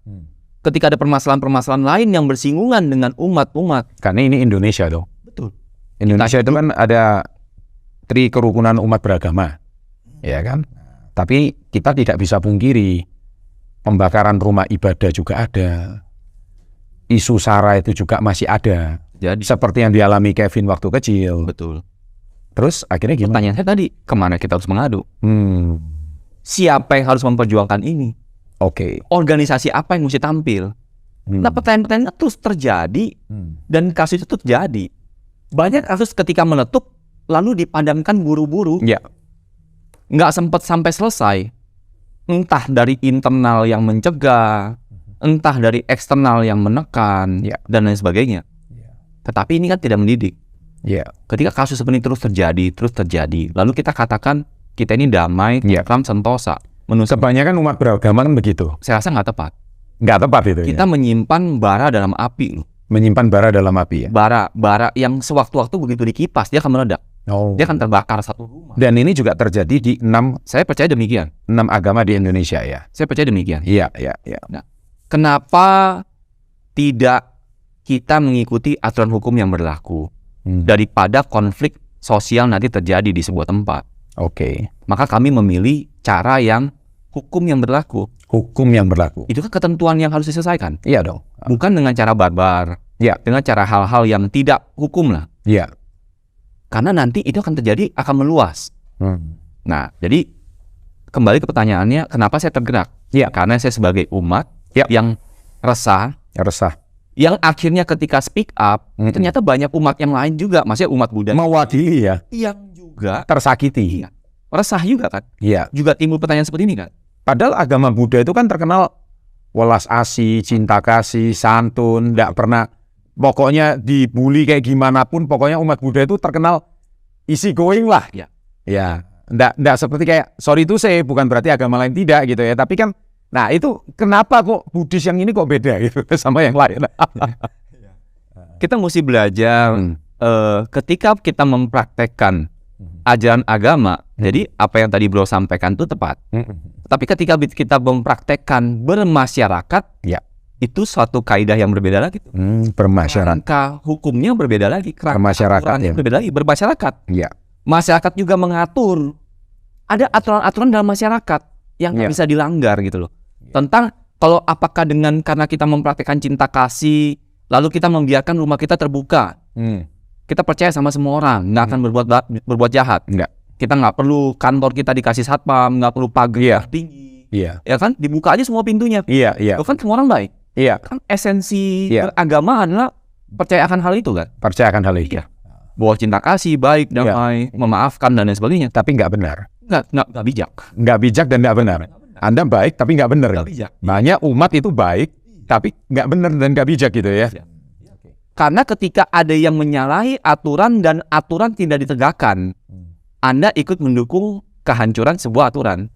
ketika ada permasalahan-permasalahan lain yang bersinggungan dengan umat-umat. Karena ini Indonesia dong. Betul. Indonesia itu kan ada kerukunan umat beragama, ya kan? Tapi kita tidak bisa pungkiri pembakaran rumah ibadah juga ada, isu SARA itu juga masih ada. Jadi Seperti yang dialami Kevin waktu kecil. betul. Terus akhirnya gimana? Pertanyaan saya tadi, kemana kita harus mengadu? Siapa yang harus memperjuangkan ini? Oke. Organisasi apa yang mesti tampil? Nah, pertanyaan-pertanyaan terus terjadi dan kasus itu terjadi. Banyak kasus ketika meletup lalu dipadamkan buru-buru, Ya. nggak sempat sampai selesai. Entah dari internal yang mencegah, entah dari eksternal yang menekan, Ya. dan lain sebagainya. Tetapi ini kan tidak mendidik. Ya. Ketika kasus seperti ini terus terjadi, lalu kita katakan kita ini damai, Ya. Trump sentosa. Menurut Kebanyakan umat beragama kan begitu. saya rasa nggak tepat. Nggak tepat itu. Kita menyimpan bara dalam api loh. Menyimpan bara dalam api ya. Bara yang sewaktu-waktu begitu dikipas dia akan meledak. Oh. Dia akan terbakar satu rumah. Dan ini juga terjadi di 6 Saya percaya demikian. agama di Indonesia ya. Saya percaya demikian. Iya. Kenapa tidak kita mengikuti aturan hukum yang berlaku daripada konflik sosial nanti terjadi di sebuah tempat? Oke. Maka kami memilih cara yang hukum yang berlaku. Hukum yang berlaku. Itu kan ketentuan yang harus diselesaikan. Iya dong. Bukan dengan cara barbar. Ya. Dengan cara hal-hal yang tidak hukum lah. Iya. Karena nanti itu akan terjadi, akan meluas. Nah, jadi kembali ke pertanyaannya, kenapa saya tergerak? Iya. Karena saya sebagai umat yang resah, yang akhirnya ketika speak up, ternyata banyak umat yang lain juga, maksudnya umat Buddha Mewakili ya. yang juga Tersakiti. resah juga kan. Iya. Juga timbul pertanyaan seperti ini kan. Padahal agama Buddha itu kan terkenal welas asih, cinta kasih, santun, tidak pernah pokoknya dibully kayak gimana pun, pokoknya umat Buddha itu terkenal easy going lah. Ya. Ya, enggak seperti kayak sorry itu saya bukan berarti agama lain tidak gitu ya, tapi kan nah itu kenapa kok Buddhis yang ini kok beda gitu sama yang lain. Kita mesti belajar ketika kita mempraktekkan ajaran agama. Jadi apa yang tadi bro sampaikan itu tepat. Tapi ketika kita mempraktekkan bermasyarakat, Ya. itu suatu kaidah yang berbeda lagi. Bermasyarakat. Kerangka hukumnya berbeda lagi. Bermasyarakat ya. Berbeda lagi. Bermasyarakat. Iya. Masyarakat juga mengatur. Ada aturan-aturan dalam masyarakat yang nggak bisa dilanggar gitu loh. Tentang kalau apakah dengan karena kita mempraktekkan cinta kasih, lalu kita membiarkan rumah kita terbuka. Kita percaya sama semua orang, nggak akan berbuat jahat. Enggak. Kita nggak perlu kantor kita dikasih satpam, nggak perlu pagar tinggi. Iya. Ya kan, dibuka aja semua pintunya. Iya. Itu kan semua orang baik. Iya. Kan esensi Iya. beragama adalah percaya akan hal itu kan. Percayakan hal itu. Iya. Bahwa cinta kasih, baik, damai, memaafkan dan lain sebagainya. Tapi nggak benar. Nggak bijak. Nggak bijak dan nggak benar. Anda baik tapi nggak benar. Nggak bijak. Banyak umat itu baik tapi nggak benar dan nggak bijak gitu ya. Karena ketika ada yang menyalahi aturan dan aturan tidak ditegakkan, Anda ikut mendukung kehancuran sebuah aturan.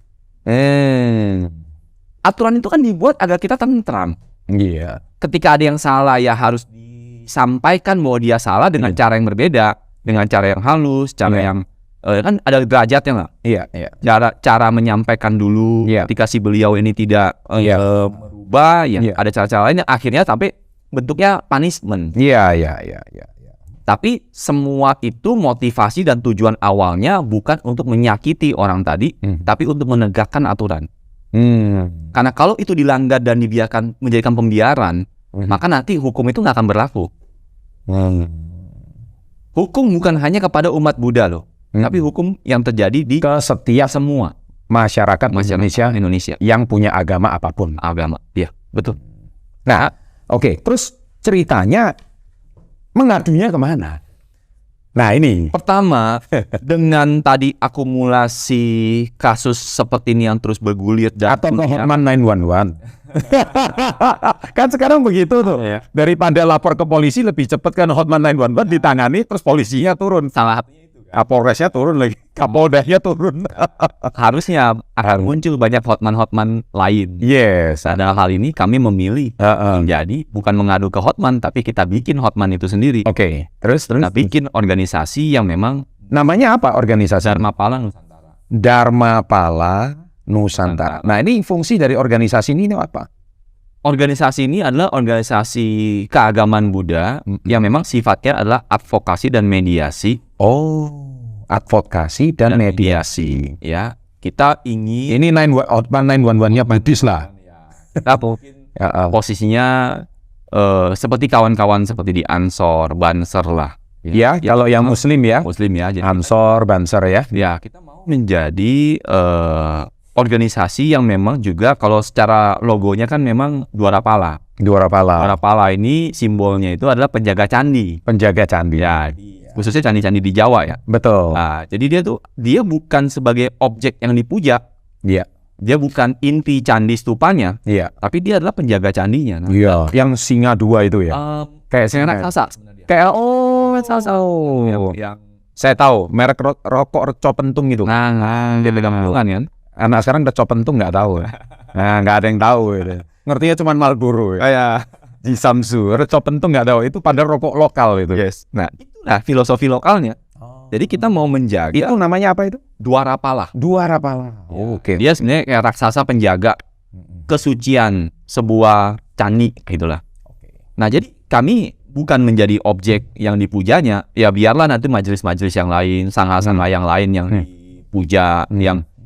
Aturan itu kan dibuat agar kita tentram. Iya. Ketika ada yang salah ya harus disampaikan bahwa dia salah dengan cara yang berbeda, dengan cara yang halus, cara yang kan ada derajatnya nggak? Iya. Cara menyampaikan dulu ketika si beliau ini tidak berubah, ada cara-cara lain yang akhirnya sampai bentuknya punishment. Iya. Tapi semua itu motivasi dan tujuan awalnya bukan untuk menyakiti orang tadi, tapi untuk menegakkan aturan. Karena kalau itu dilanggar dan dibiarkan menjadikan pembiaran, maka nanti hukum itu nggak akan berlaku. Hukum bukan hanya kepada umat Buddha loh, tapi hukum yang terjadi di Ke setiap semua masyarakat Indonesia yang punya agama apapun. agama. Iya, betul. Nah, oke. Terus ceritanya mengadunya kemana? Nah ini Pertama, dengan tadi akumulasi kasus seperti ini yang terus bergulir dan atau ke Hotman 911. Kan sekarang begitu tuh. Daripada lapor ke polisi lebih cepat kan Hotman 911 ditangani, terus polisinya turun. salah satunya itu Kapolresnya turun lagi, Kapoldanya turun. harusnya akan muncul banyak hotman lain. Yes. Pada hal ini kami memilih jadi bukan mengadu ke Hotman, tapi kita bikin Hotman itu sendiri. Oke. Terus Kita bikin organisasi yang memang namanya apa organisasi? Dharma Pala Nusantara. Dharma Pala Nusantara. Nah ini fungsi dari organisasi ini apa? Organisasi ini adalah organisasi keagamaan Buddha yang memang sifatnya adalah advokasi dan mediasi. Advokasi dan mediasi. Ya, kita ingin Ini Hotman 911-nya Buddhis lah. kita mungkin posisinya seperti kawan-kawan seperti di Ansor, Banser lah. Ya, kalau yang Muslim ya. Muslim ya. Jadi Ansor, Banser ya. ya kita mau menjadi organisasi yang memang juga kalau secara logonya kan memang Dwara Pala. Dwara Pala. Dwara Pala ini simbolnya itu adalah penjaga candi. Penjaga candi. Ya, khususnya candi-candi di Jawa ya. Betul. Nah, jadi dia bukan sebagai objek yang dipuja. Iya. Dia bukan inti candi stupanya, Iya. tapi dia adalah penjaga candinya. Nah, Iya. Yang singa 2 itu ya. kayak singa raksasa sebenarnya. Kayak raksasa. Yang Saya tahu merek rokok Copentung itu. dia pegang kan kan. Anak sekarang udah Copentung nggak tahu. Nah, nggak ada yang tahu gitu. Ngertinya cuma Marlboro ya. Kayak Di Samsu, Copentung nggak tahu. Itu pada rokok lokal itu. yes. Nah, itulah filosofi lokalnya. Jadi kita mau menjaga Itu namanya apa itu? Dwara Pala. Dwara Pala. Oke. Dia sebenarnya kayak raksasa penjaga kesucian sebuah candi gitulah. Nah, jadi kami bukan menjadi objek yang dipujanya. Ya biarlah nanti majelis-majelis yang lain, sangha-sangha yang lain yang dipuja,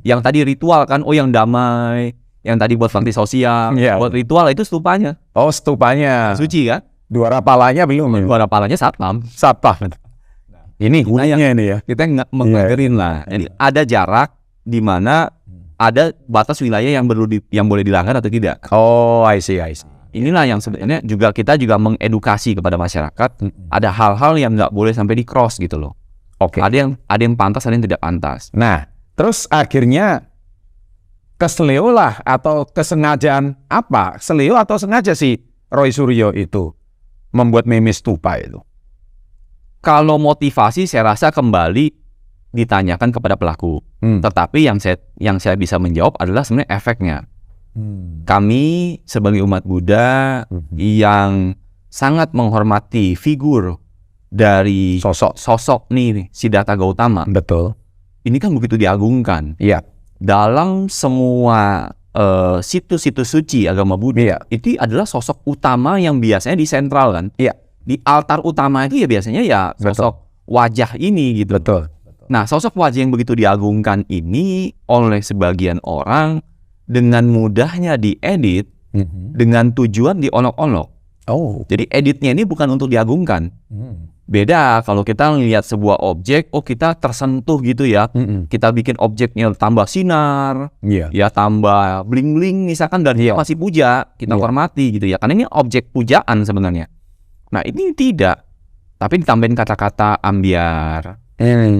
yang tadi ritual kan, yang damai, yang tadi buat bakti sosial, buat ritual itu stupanya. Oh, stupanya. Suci kan? Dwara Palanya belum. Dwara Palanya satpam. Ini huninya ini ya. Kita mengagerin lah. Jadi ada jarak di mana ada batas wilayah yang boleh dilanggar atau tidak. Oh, I see. Inilah yang sebenarnya kita juga mengedukasi kepada masyarakat. Ada hal-hal yang nggak boleh sampai di cross gitu loh. Oke. Ada yang pantas, ada yang tidak pantas. Nah, terus akhirnya keseleo lah atau kesengajaan apa? Seleo atau sengaja si Roy Suryo itu membuat meme stupa itu? Kalau motivasi saya rasa kembali ditanyakan kepada pelaku. Tetapi yang saya bisa menjawab adalah sebenarnya efeknya. Kami sebagai umat Buddha yang sangat menghormati figur dari sosok nih Siddhartha Gautama. Betul. Ini kan begitu diagungkan. Iya. Dalam semua situs-situs suci agama Buddha, itu adalah sosok utama yang biasanya di sentral kan. Iya. Di altar utama itu ya biasanya ya sosok wajah ini gitu. Betul. Nah, sosok wajah yang begitu diagungkan ini oleh sebagian orang dengan mudahnya diedit dengan tujuan diolok-olok. Oh. Jadi editnya ini bukan untuk diagungkan. Beda kalau kita melihat sebuah objek, kita tersentuh gitu ya. Kita bikin objeknya tambah sinar, ya tambah bling-bling misalkan, dan kita masih puja, kita hormati gitu ya. Karena ini objek pujaan sebenarnya. Nah, ini tidak. Tapi ditambahin kata-kata ambiar,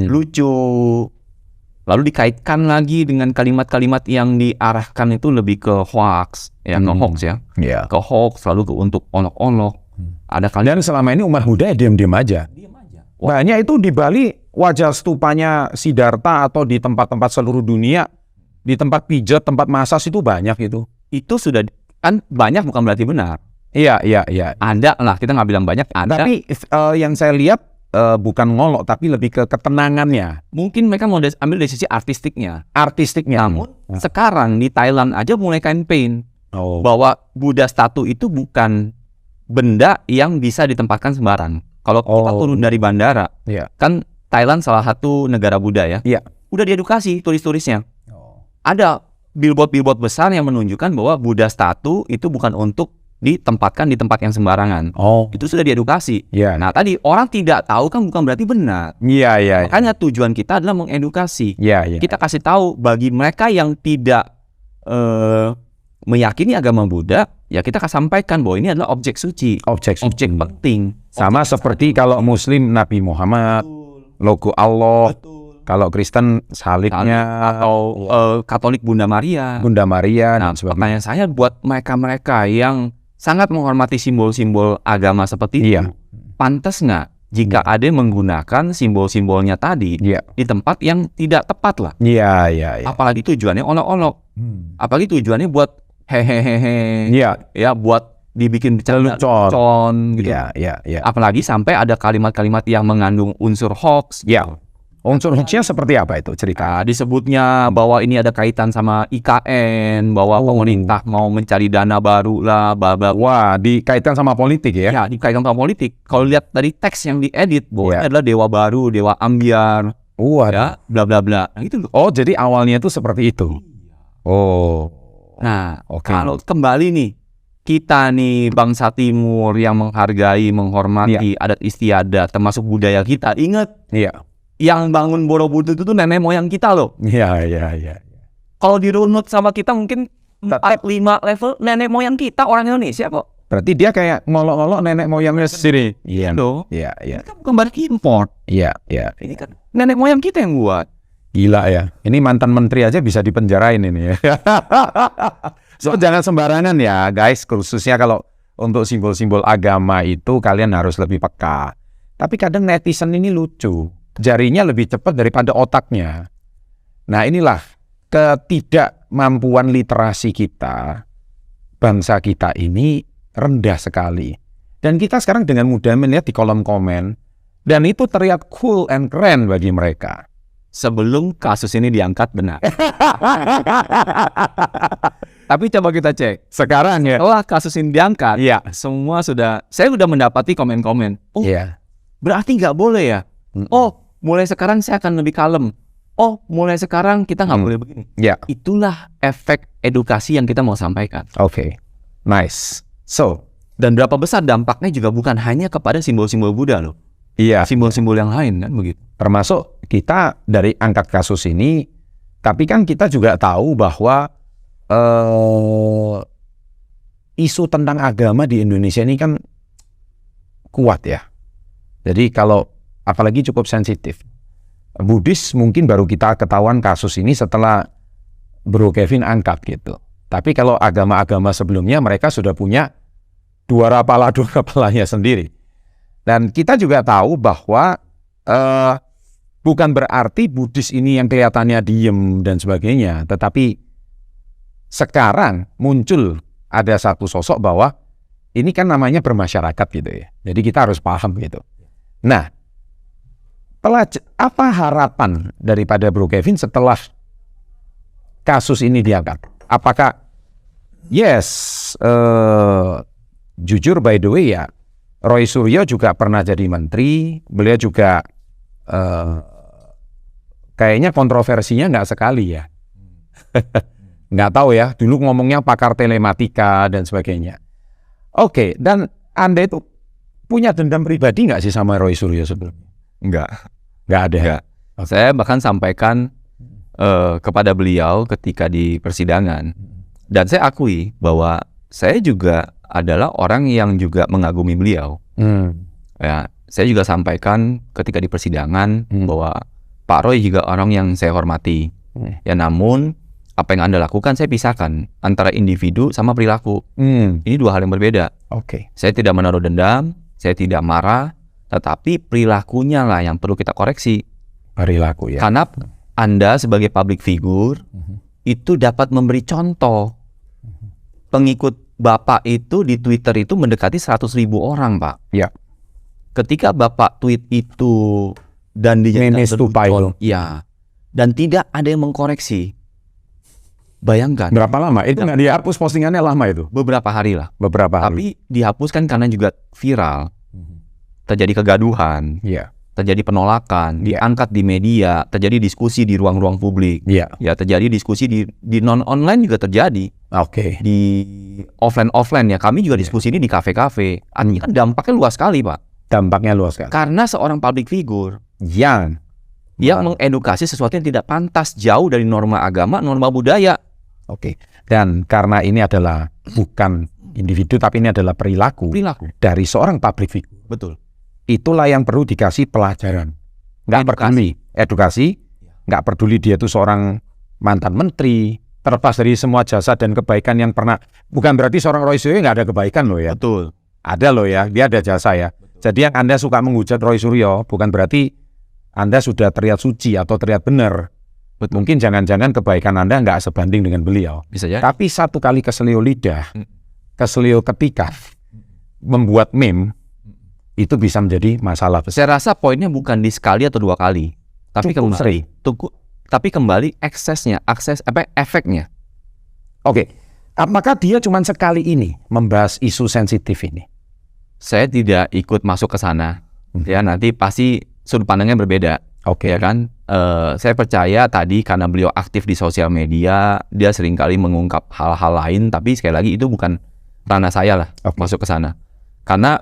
lucu, lalu dikaitkan lagi dengan kalimat-kalimat yang diarahkan itu lebih ke hoax, ya, ke hoax ya. Ke hoax, lalu untuk olok-olok. Ada kalian selama ini umat Buddha diam-diam aja. Banyak itu di Bali wajah stupanya Siddhartha atau di tempat-tempat seluruh dunia, di tempat pijat, tempat masas itu banyak itu. Itu sudah kan banyak bukan berarti benar. Iya. Ada lah, kita nggak bilang banyak, ada. Tapi yang saya lihat bukan ngolok, tapi lebih ke ketenangannya, Mungkin mereka mau ambil dari sisi artistiknya. artistiknya. Namun sekarang di Thailand aja mulai campaign bahwa Buddha statue itu bukan benda yang bisa ditempatkan sembarang. Kalau kita turun dari bandara, kan Thailand salah satu negara Buddha ya. Iya. Udah diedukasi turis-turisnya. Ada billboard besar yang menunjukkan bahwa Buddha statue itu bukan untuk ditempatkan di tempat yang sembarangan. Itu sudah diedukasi. Iya. Nah tadi orang tidak tahu kan bukan berarti benar. Iya. Makanya tujuan kita adalah mengedukasi. Iya. Kita kasih tahu bagi mereka yang tidak meyakini agama Buddha, ya kita akan sampaikan bahwa ini adalah objek suci, objek penting. Sama seperti kalau Muslim Nabi Muhammad, logo Allah. Kalau Kristen salibnya, atau Katolik Bunda Maria. Nah, pertanyaan saya buat mereka-mereka yang sangat menghormati simbol-simbol agama seperti itu, pantas nggak jika ada yang menggunakan simbol-simbolnya tadi di tempat yang tidak tepat lah? Iya. Apalagi tujuannya olok-olok, apalagi tujuannya buat hehehe, ya buat dibikin lelucon gitu. Iya. Apalagi sampai ada kalimat-kalimat yang mengandung unsur hoax. Unsur hoaxnya seperti apa itu cerita? Disebutnya bahwa ini ada kaitan sama IKN, bahwa pemerintah mau mencari dana baru lah, Wah, dikaitkan sama politik ya? Ya, dikaitkan sama politik. Kalau lihat dari teks yang diedit, bahwa ini adalah dewa baru, dewa ambyar, ya, bla bla bla. Nah, gitu loh. Jadi awalnya itu seperti itu. Nah, kalau kembali nih, kita nih bangsa Timur yang menghargai, menghormati adat istiadat, termasuk budaya kita. Ingat, yang bangun Borobudur itu tuh nenek moyang kita loh. Iya. Kalau dirunut sama kita mungkin 4-5 level nenek moyang kita orang Indonesia kok. Berarti dia kayak ngolok-ngolok nenek moyangnya sendiri. Iya. Iya. Ini kan bukan berarti import. Iya. Ini kan nenek moyang kita yang buat. Gila ya. Ini mantan menteri aja bisa dipenjarain ini ya. So jangan sembarangan ya guys, khususnya kalau untuk simbol-simbol agama itu kalian harus lebih peka. Tapi kadang netizen ini lucu. Jarinya lebih cepat daripada otaknya. Nah inilah ketidakmampuan literasi kita, bangsa kita ini rendah sekali. Dan kita sekarang dengan mudah melihat di kolom komen, dan itu terlihat cool and keren bagi mereka. Sebelum kasus ini diangkat benar. Tapi coba kita cek. Sekarang ya. Setelah kasus ini diangkat, semua saya sudah mendapati komen-komen. Berarti nggak boleh ya? Mulai sekarang saya akan lebih kalem. Mulai sekarang kita nggak boleh begini. Itulah efek edukasi yang kita mau sampaikan. Nice. Dan berapa besar dampaknya juga bukan hanya kepada simbol-simbol Buddha loh. Simbol-simbol yang lain kan begitu. Termasuk kita dari angkat kasus ini, tapi kan kita juga tahu bahwa isu tentang agama di Indonesia ini kan kuat ya. Jadi kalau apalagi cukup sensitif. Buddhis mungkin baru kita ketahuan kasus ini setelah Bro Kevin angkat gitu. Tapi kalau agama-agama sebelumnya mereka sudah punya dua rapalanya sendiri. Dan kita juga tahu bahwa bukan berarti Buddhis ini yang kelihatannya diem dan sebagainya. Tetapi sekarang muncul ada satu sosok bahwa ini kan namanya bermasyarakat gitu ya. Jadi kita harus paham gitu. Nah, apa harapan daripada Bro Kevin setelah kasus ini diangkat? Apakah jujur by the way ya, Roy Suryo juga pernah jadi menteri, beliau juga kayaknya kontroversinya nggak sekali ya. Nggak tahu ya, dulu ngomongnya pakar telematika dan sebagainya. Dan Anda itu punya dendam pribadi nggak sih sama Roy Suryo sebelumnya? Nggak ada. Enggak. Saya bahkan sampaikan kepada beliau ketika di persidangan. Dan saya akui bahwa saya juga adalah orang yang juga mengagumi beliau. Ya, saya juga sampaikan ketika di persidangan bahwa Pak Roy juga orang yang saya hormati. Ya, namun apa yang Anda lakukan saya pisahkan antara individu sama perilaku. Ini dua hal yang berbeda. Saya tidak menaruh dendam, saya tidak marah, tetapi perilakunya lah yang perlu kita koreksi. Perilaku ya. Karena Anda sebagai public figure itu dapat memberi contoh. Pengikut Bapak itu di Twitter itu mendekati 100.000 orang, Pak. Ya. Ketika Bapak tweet itu dan dijadikan Memes to viral. ya, dan tidak ada yang mengkoreksi. Bayangkan. Berapa lama? Itu nggak dihapus postingannya lama itu? Beberapa hari lah. Beberapa hari. Tapi dihapuskan karena juga viral. Terjadi kegaduhan. Iya. Terjadi penolakan, Iya. diangkat di media, terjadi diskusi di ruang-ruang publik. Iya. Ya, terjadi diskusi di non-online juga terjadi. Oke. Di offline ya, kami juga diskusi ini di kafe-kafe. Artinya kan dampaknya luas sekali, Pak. Dampaknya luas kan? Karena seorang public figure Yang mengedukasi sesuatu yang tidak pantas, jauh dari norma agama, norma budaya. Oke. Dan karena ini adalah bukan individu, tapi ini adalah perilaku dari seorang public figure. Betul. Itulah yang perlu dikasih pelajaran. Nggak peduli edukasi, nggak peduli dia itu seorang mantan menteri, terlepas dari semua jasa dan kebaikan yang pernah. Bukan berarti seorang Roy Suryo nggak ada kebaikan loh ya. Betul. Ada loh ya, dia ada jasa ya. Jadi yang Anda suka menghujat Roy Suryo bukan berarti Anda sudah terlihat suci atau terlihat benar. Mungkin jangan-jangan kebaikan Anda nggak sebanding dengan beliau. Bisa ya. Tapi satu kali keselio lidah, keselio ketika membuat meme, itu bisa menjadi masalah besar. Saya rasa poinnya bukan di sekali atau dua kali, tapi kembali efeknya. Oke, apakah dia cuma sekali ini membahas isu sensitif ini? Saya tidak ikut masuk ke sana. Ya, nanti pasti sudut pandangnya berbeda. Oke. Ya kan? Saya percaya tadi karena beliau aktif di sosial media, dia seringkali mengungkap hal-hal lain, tapi sekali lagi itu bukan ranah saya lah masuk ke sana. Karena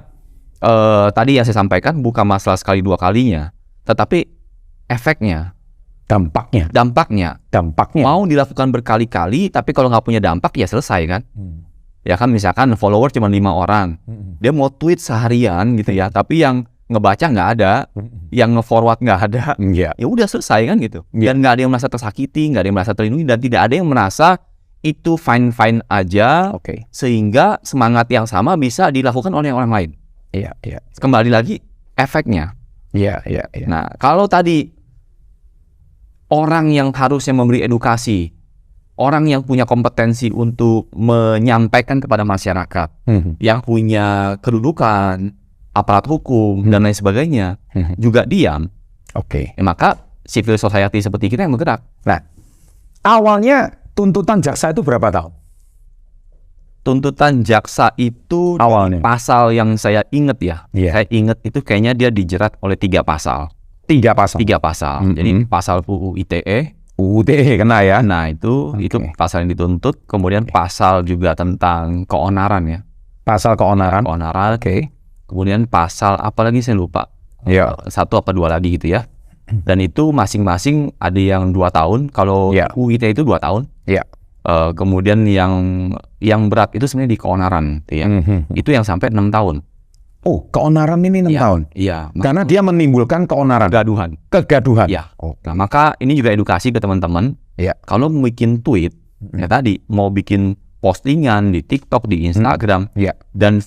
tadi yang saya sampaikan bukan masalah sekali dua kalinya, tetapi efeknya, dampaknya mau dilakukan berkali-kali, tapi kalau nggak punya dampak ya selesai kan. Ya kan, misalkan follower cuma 5 orang, dia mau tweet seharian gitu ya, tapi yang ngebaca nggak ada, yang nge-forward nggak ada, ya udah selesai kan gitu. Dan nggak ada yang merasa tersakiti, nggak ada yang merasa terlindungi, dan tidak ada yang merasa itu fine-fine aja, sehingga semangat yang sama bisa dilakukan oleh orang lain. Iya. Kembali lagi efeknya. Iya. Nah, kalau tadi orang yang harusnya memberi edukasi, orang yang punya kompetensi untuk menyampaikan kepada masyarakat, yang punya kedudukan, aparat hukum dan lain sebagainya, juga diam. Maka civil society seperti kita yang bergerak. Nah, awalnya tuntutan jaksa itu berapa tahun? Tuntutan jaksa itu awalnya pasal yang saya ingat ya. Saya ingat itu kayaknya dia dijerat oleh 3 pasal. 3 pasal. Jadi pasal UU ITE. UU ITE kena ya. Nah, itu pasal yang dituntut. Kemudian pasal juga tentang keonaran ya. Pasal keonaran. Kemudian pasal apa lagi saya lupa. Ya. 1 apa 2 lagi gitu ya. Dan itu masing-masing ada yang 2 tahun. Kalau UU ITE itu 2 tahun. Iya. Kemudian yang berat itu sebenarnya di keonaran ya. Itu yang sampai 6 tahun. Oh, keonaran ini 6 tahun? Iya. Karena dia menimbulkan keonaran. Kegaduhan. Ya. Nah, maka ini juga edukasi ke teman-teman. Kalau mau bikin tweet, ya tadi mau bikin postingan di TikTok, di Instagram, dan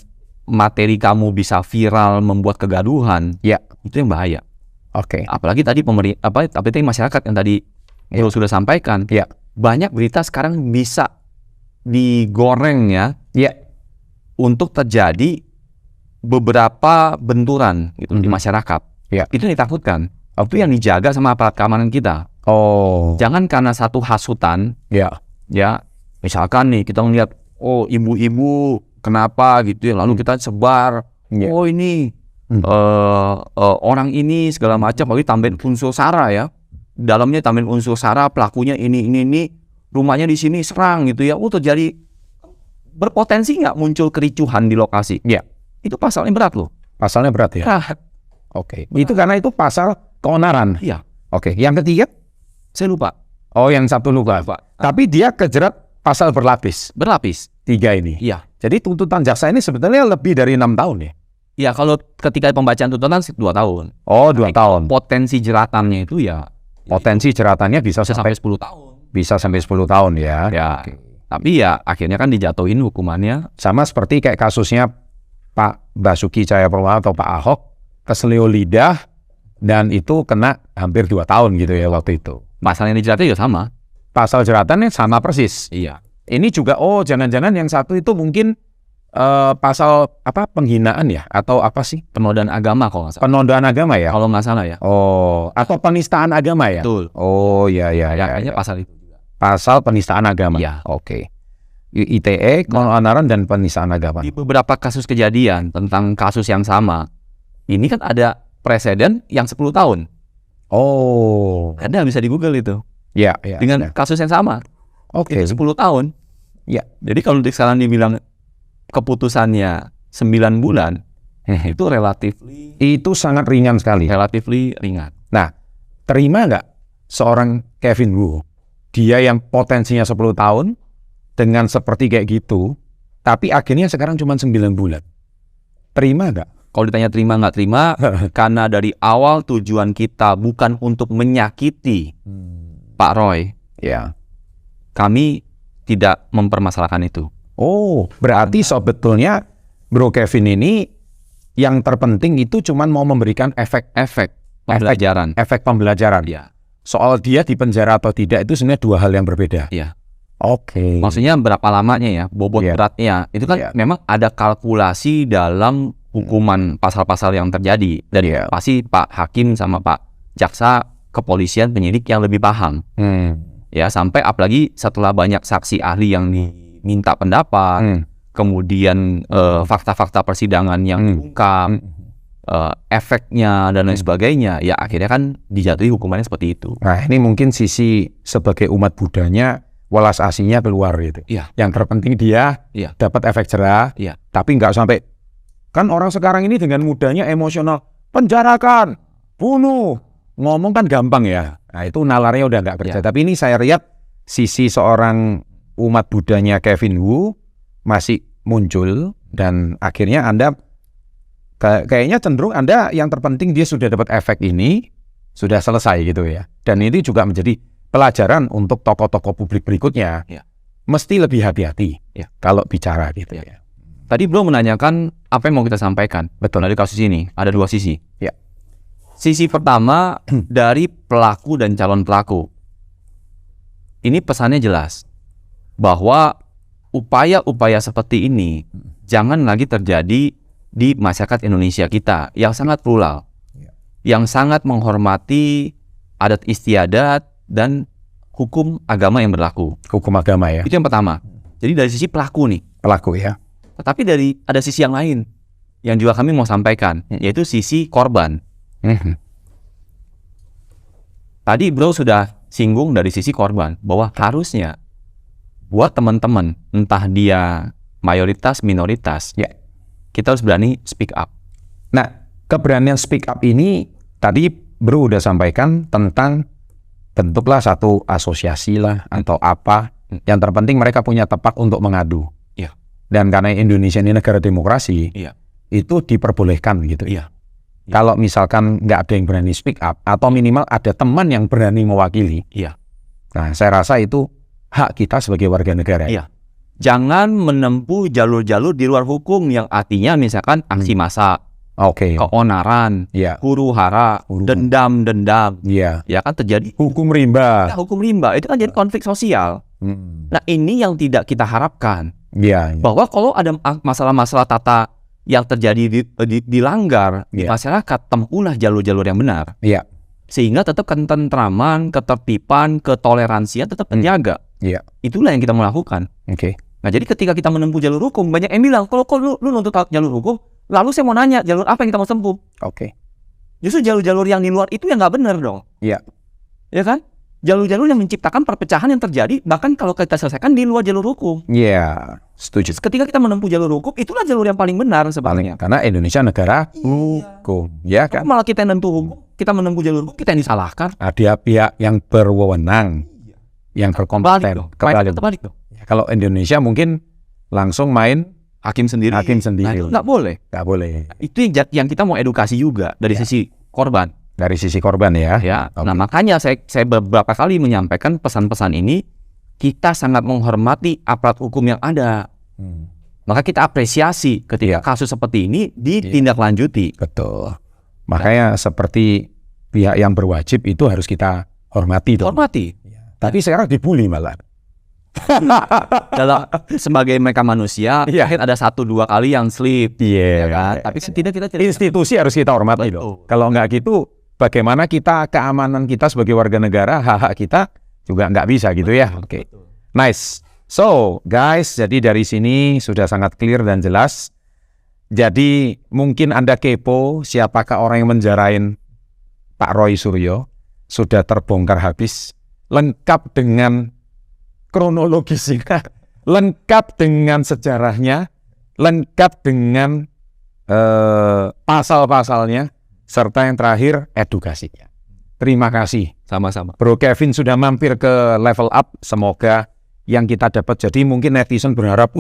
materi kamu bisa viral membuat kegaduhan, itu yang bahaya. Apalagi tadi tapi masyarakat yang tadi sudah sampaikan. Banyak berita sekarang bisa digoreng ya, untuk terjadi beberapa benturan gitu di masyarakat. Itu ditakutkan. Itu yang dijaga sama aparat keamanan kita. Jangan karena satu hasutan, ya misalkan nih kita ngeliat, ibu-ibu kenapa gitu ya, lalu kita sebar, ini orang ini segala macam, lalu tambahin unsur sara ya. Dalamnya tambahin unsur sara, pelakunya ini, rumahnya di sini, serang gitu ya. Terjadi berpotensi nggak muncul kericuhan di lokasi. Itu pasalnya berat loh. Pasalnya berat ya. Itu karena itu pasal keonaran. Yang ketiga, saya lupa. Yang satu lupa. Tapi dia kejerat pasal berlapis. 3 ini. Jadi tuntutan jaksa ini sebetulnya lebih dari 6 tahun ya. Kalau ketika pembacaan tuntutan 2 tahun. 2 tahun. Potensi jeratannya itu Potensi jeratannya bisa sampai 10 tahun. Bisa sampai 10 tahun ya. Tapi akhirnya kan dijatuhin hukumannya. Sama seperti kayak kasusnya Pak Basuki Cahayapurnama atau Pak Ahok, keselio lidah, dan itu kena hampir 2 tahun gitu ya waktu itu. Pasal yang dijeratnya juga sama. Pasal jeratannya sama persis. Ini juga, jangan-jangan yang satu itu mungkin pasal apa, penghinaan ya, atau apa sih? Penodaan agama kalau nggak salah. Penodaan agama ya? Kalau nggak salah ya. Atau penistaan agama ya? Betul. Ya. Kayaknya pasal itu juga. Pasal penistaan agama. Ya. Oke. ITE, keonaran dan penistaan agama. Di beberapa kasus kejadian tentang kasus yang sama, ini kan ada presiden yang 10 tahun. Ada, bisa di Google itu. Ya. Dengan kasus yang sama. Oke. 10 tahun. Ya. Jadi kalau sekarang dibilang keputusannya 9 bulan, itu itu sangat ringan sekali. relatively ringan. Nah, terima nggak seorang Kevin Wu, dia yang potensinya 10 tahun, dengan seperti kayak gitu, tapi akhirnya sekarang cuma 9 bulan. Terima nggak? Kalau ditanya terima nggak terima, karena dari awal tujuan kita bukan untuk menyakiti Pak Roy, Ya. kami tidak mempermasalahkan itu. Berarti sebetulnya Bro Kevin ini yang terpenting itu cuman mau memberikan efek Pembelajaran. pembelajaran. Ya. Soal dia di penjara atau tidak itu sebenarnya dua hal yang berbeda. Iya. Oke. Maksudnya berapa lamanya ya, bobot Iya. beratnya. Itu kan Iya. memang ada kalkulasi dalam hukuman pasal-pasal yang terjadi. Dan Iya. pasti Pak Hakim sama Pak Jaksa, kepolisian, penyidik yang lebih paham. Ya, sampai apalagi setelah banyak saksi ahli yang diminta pendapat, kemudian fakta-fakta persidangan yang diungkap, efeknya dan lain sebagainya, ya akhirnya kan dijatuhi hukumannya seperti itu. Nah, ini mungkin sisi sebagai umat Budanya welas asihnya keluar gitu. Iya. Yang terpenting dia Iya. dapat efek jerah, Iya. tapi nggak sampai, kan orang sekarang ini dengan mudahnya emosional, penjarakan, bunuh, ngomong kan gampang ya. Nah, itu nalarnya udah nggak kerja. Iya. Tapi ini saya lihat sisi seorang umat Budanya Kevin Wu masih muncul, dan akhirnya Anda kayaknya cenderung Anda yang terpenting dia sudah dapat efek ini, sudah selesai gitu ya. Dan ini juga menjadi pelajaran untuk tokoh-tokoh publik berikutnya. Ya. Mesti lebih hati-hati Ya. kalau bicara gitu ya. Tadi Bro menanyakan apa yang mau kita sampaikan. Betul. Dari kasus ini ada dua sisi. Ya. Sisi pertama dari pelaku dan calon pelaku. Ini pesannya jelas bahwa upaya-upaya seperti ini jangan lagi terjadi di masyarakat Indonesia kita yang sangat plural, yang sangat menghormati adat istiadat dan hukum agama yang berlaku. Hukum agama ya. Itu yang pertama. Jadi dari sisi pelaku nih. Pelaku ya. Tetapi ada sisi yang lain yang juga kami mau sampaikan, yaitu sisi korban. Tadi Bro sudah singgung dari sisi korban bahwa harusnya buat teman-teman, entah dia mayoritas minoritas, Ya. kita harus berani speak up. Nah, keberanian speak up ini tadi Bro udah sampaikan tentang bentuklah satu asosiasi lah atau apa. Yang terpenting mereka punya tempat untuk mengadu. Iya. Dan karena Indonesia ini negara demokrasi, Iya. itu diperbolehkan gitu. Iya. Kalau misalkan nggak ada yang berani speak up, atau minimal ada teman yang berani mewakili, Iya. nah saya rasa itu hak kita sebagai warga negara. Iya. Jangan menempuh jalur-jalur di luar hukum yang artinya misalkan aksi massa, Oke. keonaran, Iya. huru-hara, dendam-dendam. Iya. Ya kan terjadi Hukum rimba. ya, hukum rimba. Itu kan jadi konflik sosial. Nah, ini yang tidak kita harapkan. Iya. Bahwa kalau ada masalah-masalah tata yang terjadi dilanggar di Iya. masyarakat, tempuhlah jalur-jalur yang benar. Iya. Sehingga tetap ketentraman, ketertiban, ketoleransian tetap terjaga. Iya. Itulah yang kita mau lakukan. Oke. Nah, jadi ketika kita menempuh jalur hukum, banyak yang bilang, kalau lu nuntut jalur hukum, lalu saya mau nanya, jalur apa yang kita mau tempuh? Oke. Justru jalur-jalur yang di luar itu yang nggak benar dong. Iya. Ya kan? Jalur-jalur yang menciptakan perpecahan yang terjadi, bahkan kalau kita selesaikan di luar jalur hukum. Iya. Setuju. Ketika kita menempuh jalur hukum, itulah jalur yang paling benar sebenarnya. Karena Indonesia negara hukum, ya kan? Malah kita yang kita menempuh jalur hukum, kita yang disalahkan. Ada pihak yang berwenang, yang berkompeten. Terbalik dong. Kalau Indonesia mungkin langsung main Hakim sendiri. Nah, itu nggak boleh. Nggak boleh. Itu yang kita mau edukasi juga dari sisi korban. Dari sisi korban ya. Ya. Oke. Nah, makanya saya beberapa kali menyampaikan pesan-pesan ini. Kita sangat menghormati aparat hukum yang ada. Maka kita apresiasi ketika kasus seperti ini ditindaklanjuti. Betul. Makanya seperti pihak yang berwajib itu harus kita hormati dong. Hormati. Tapi sekarang dibully malah. Dalam sebagai mereka manusia, Iya. mungkin ada 1-2 kali yang slip, Iya. ya kan? Tapi tidak kita tidak. Institusi harus kita hormati loh. Kalau nggak gitu, bagaimana kita keamanan kita sebagai warga negara, hak-hak kita juga nggak bisa gitu ya. Oke. Nice. So, guys, jadi dari sini sudah sangat clear dan jelas. Jadi mungkin Anda kepo siapakah orang yang menjarain Pak Roy Suryo. Sudah terbongkar habis. Lengkap dengan kronologisnya, lengkap dengan sejarahnya, lengkap dengan pasal-pasalnya, serta yang terakhir edukasinya. Terima kasih. Sama-sama. Bro Kevin sudah mampir ke Level Up. Semoga yang kita dapat, jadi mungkin netizen berharap,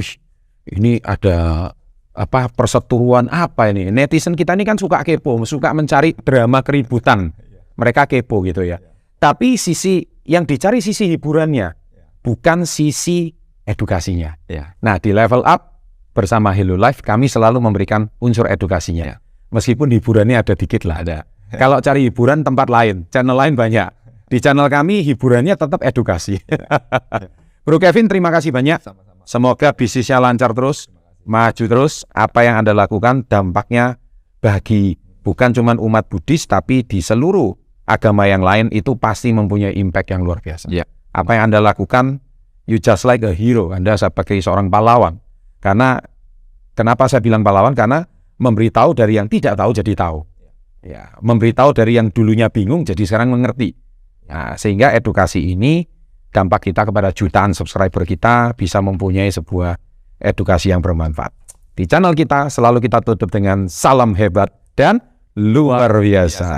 ini ada apa perseteruan apa ini? Netizen kita ini kan suka kepo, suka mencari drama keributan. Mereka kepo gitu ya. Tapi sisi yang dicari sisi hiburannya, bukan sisi edukasinya. Ya. Nah, di Level Up bersama Hello Life kami selalu memberikan unsur edukasinya. Meskipun hiburannya ada dikit lah. Ada. Kalau cari hiburan tempat lain, channel lain banyak. Di channel kami hiburannya tetap edukasi. Bro Kevin, terima kasih banyak. Semoga bisnisnya lancar terus, maju terus. Apa yang Anda lakukan dampaknya bagi bukan cuma umat Buddhis, tapi di seluruh agama yang lain itu pasti mempunyai impact yang luar biasa. Ya. Apa yang Anda lakukan, you just like a hero. Anda sebagai seorang pahlawan. Karena kenapa saya bilang pahlawan? Karena memberitahu dari yang tidak tahu jadi tahu. Ya, memberitahu dari yang dulunya bingung jadi sekarang mengerti. Nah, sehingga edukasi ini dampak kita kepada jutaan subscriber kita bisa mempunyai sebuah edukasi yang bermanfaat. Di channel kita selalu kita tutup dengan salam hebat dan luar biasa.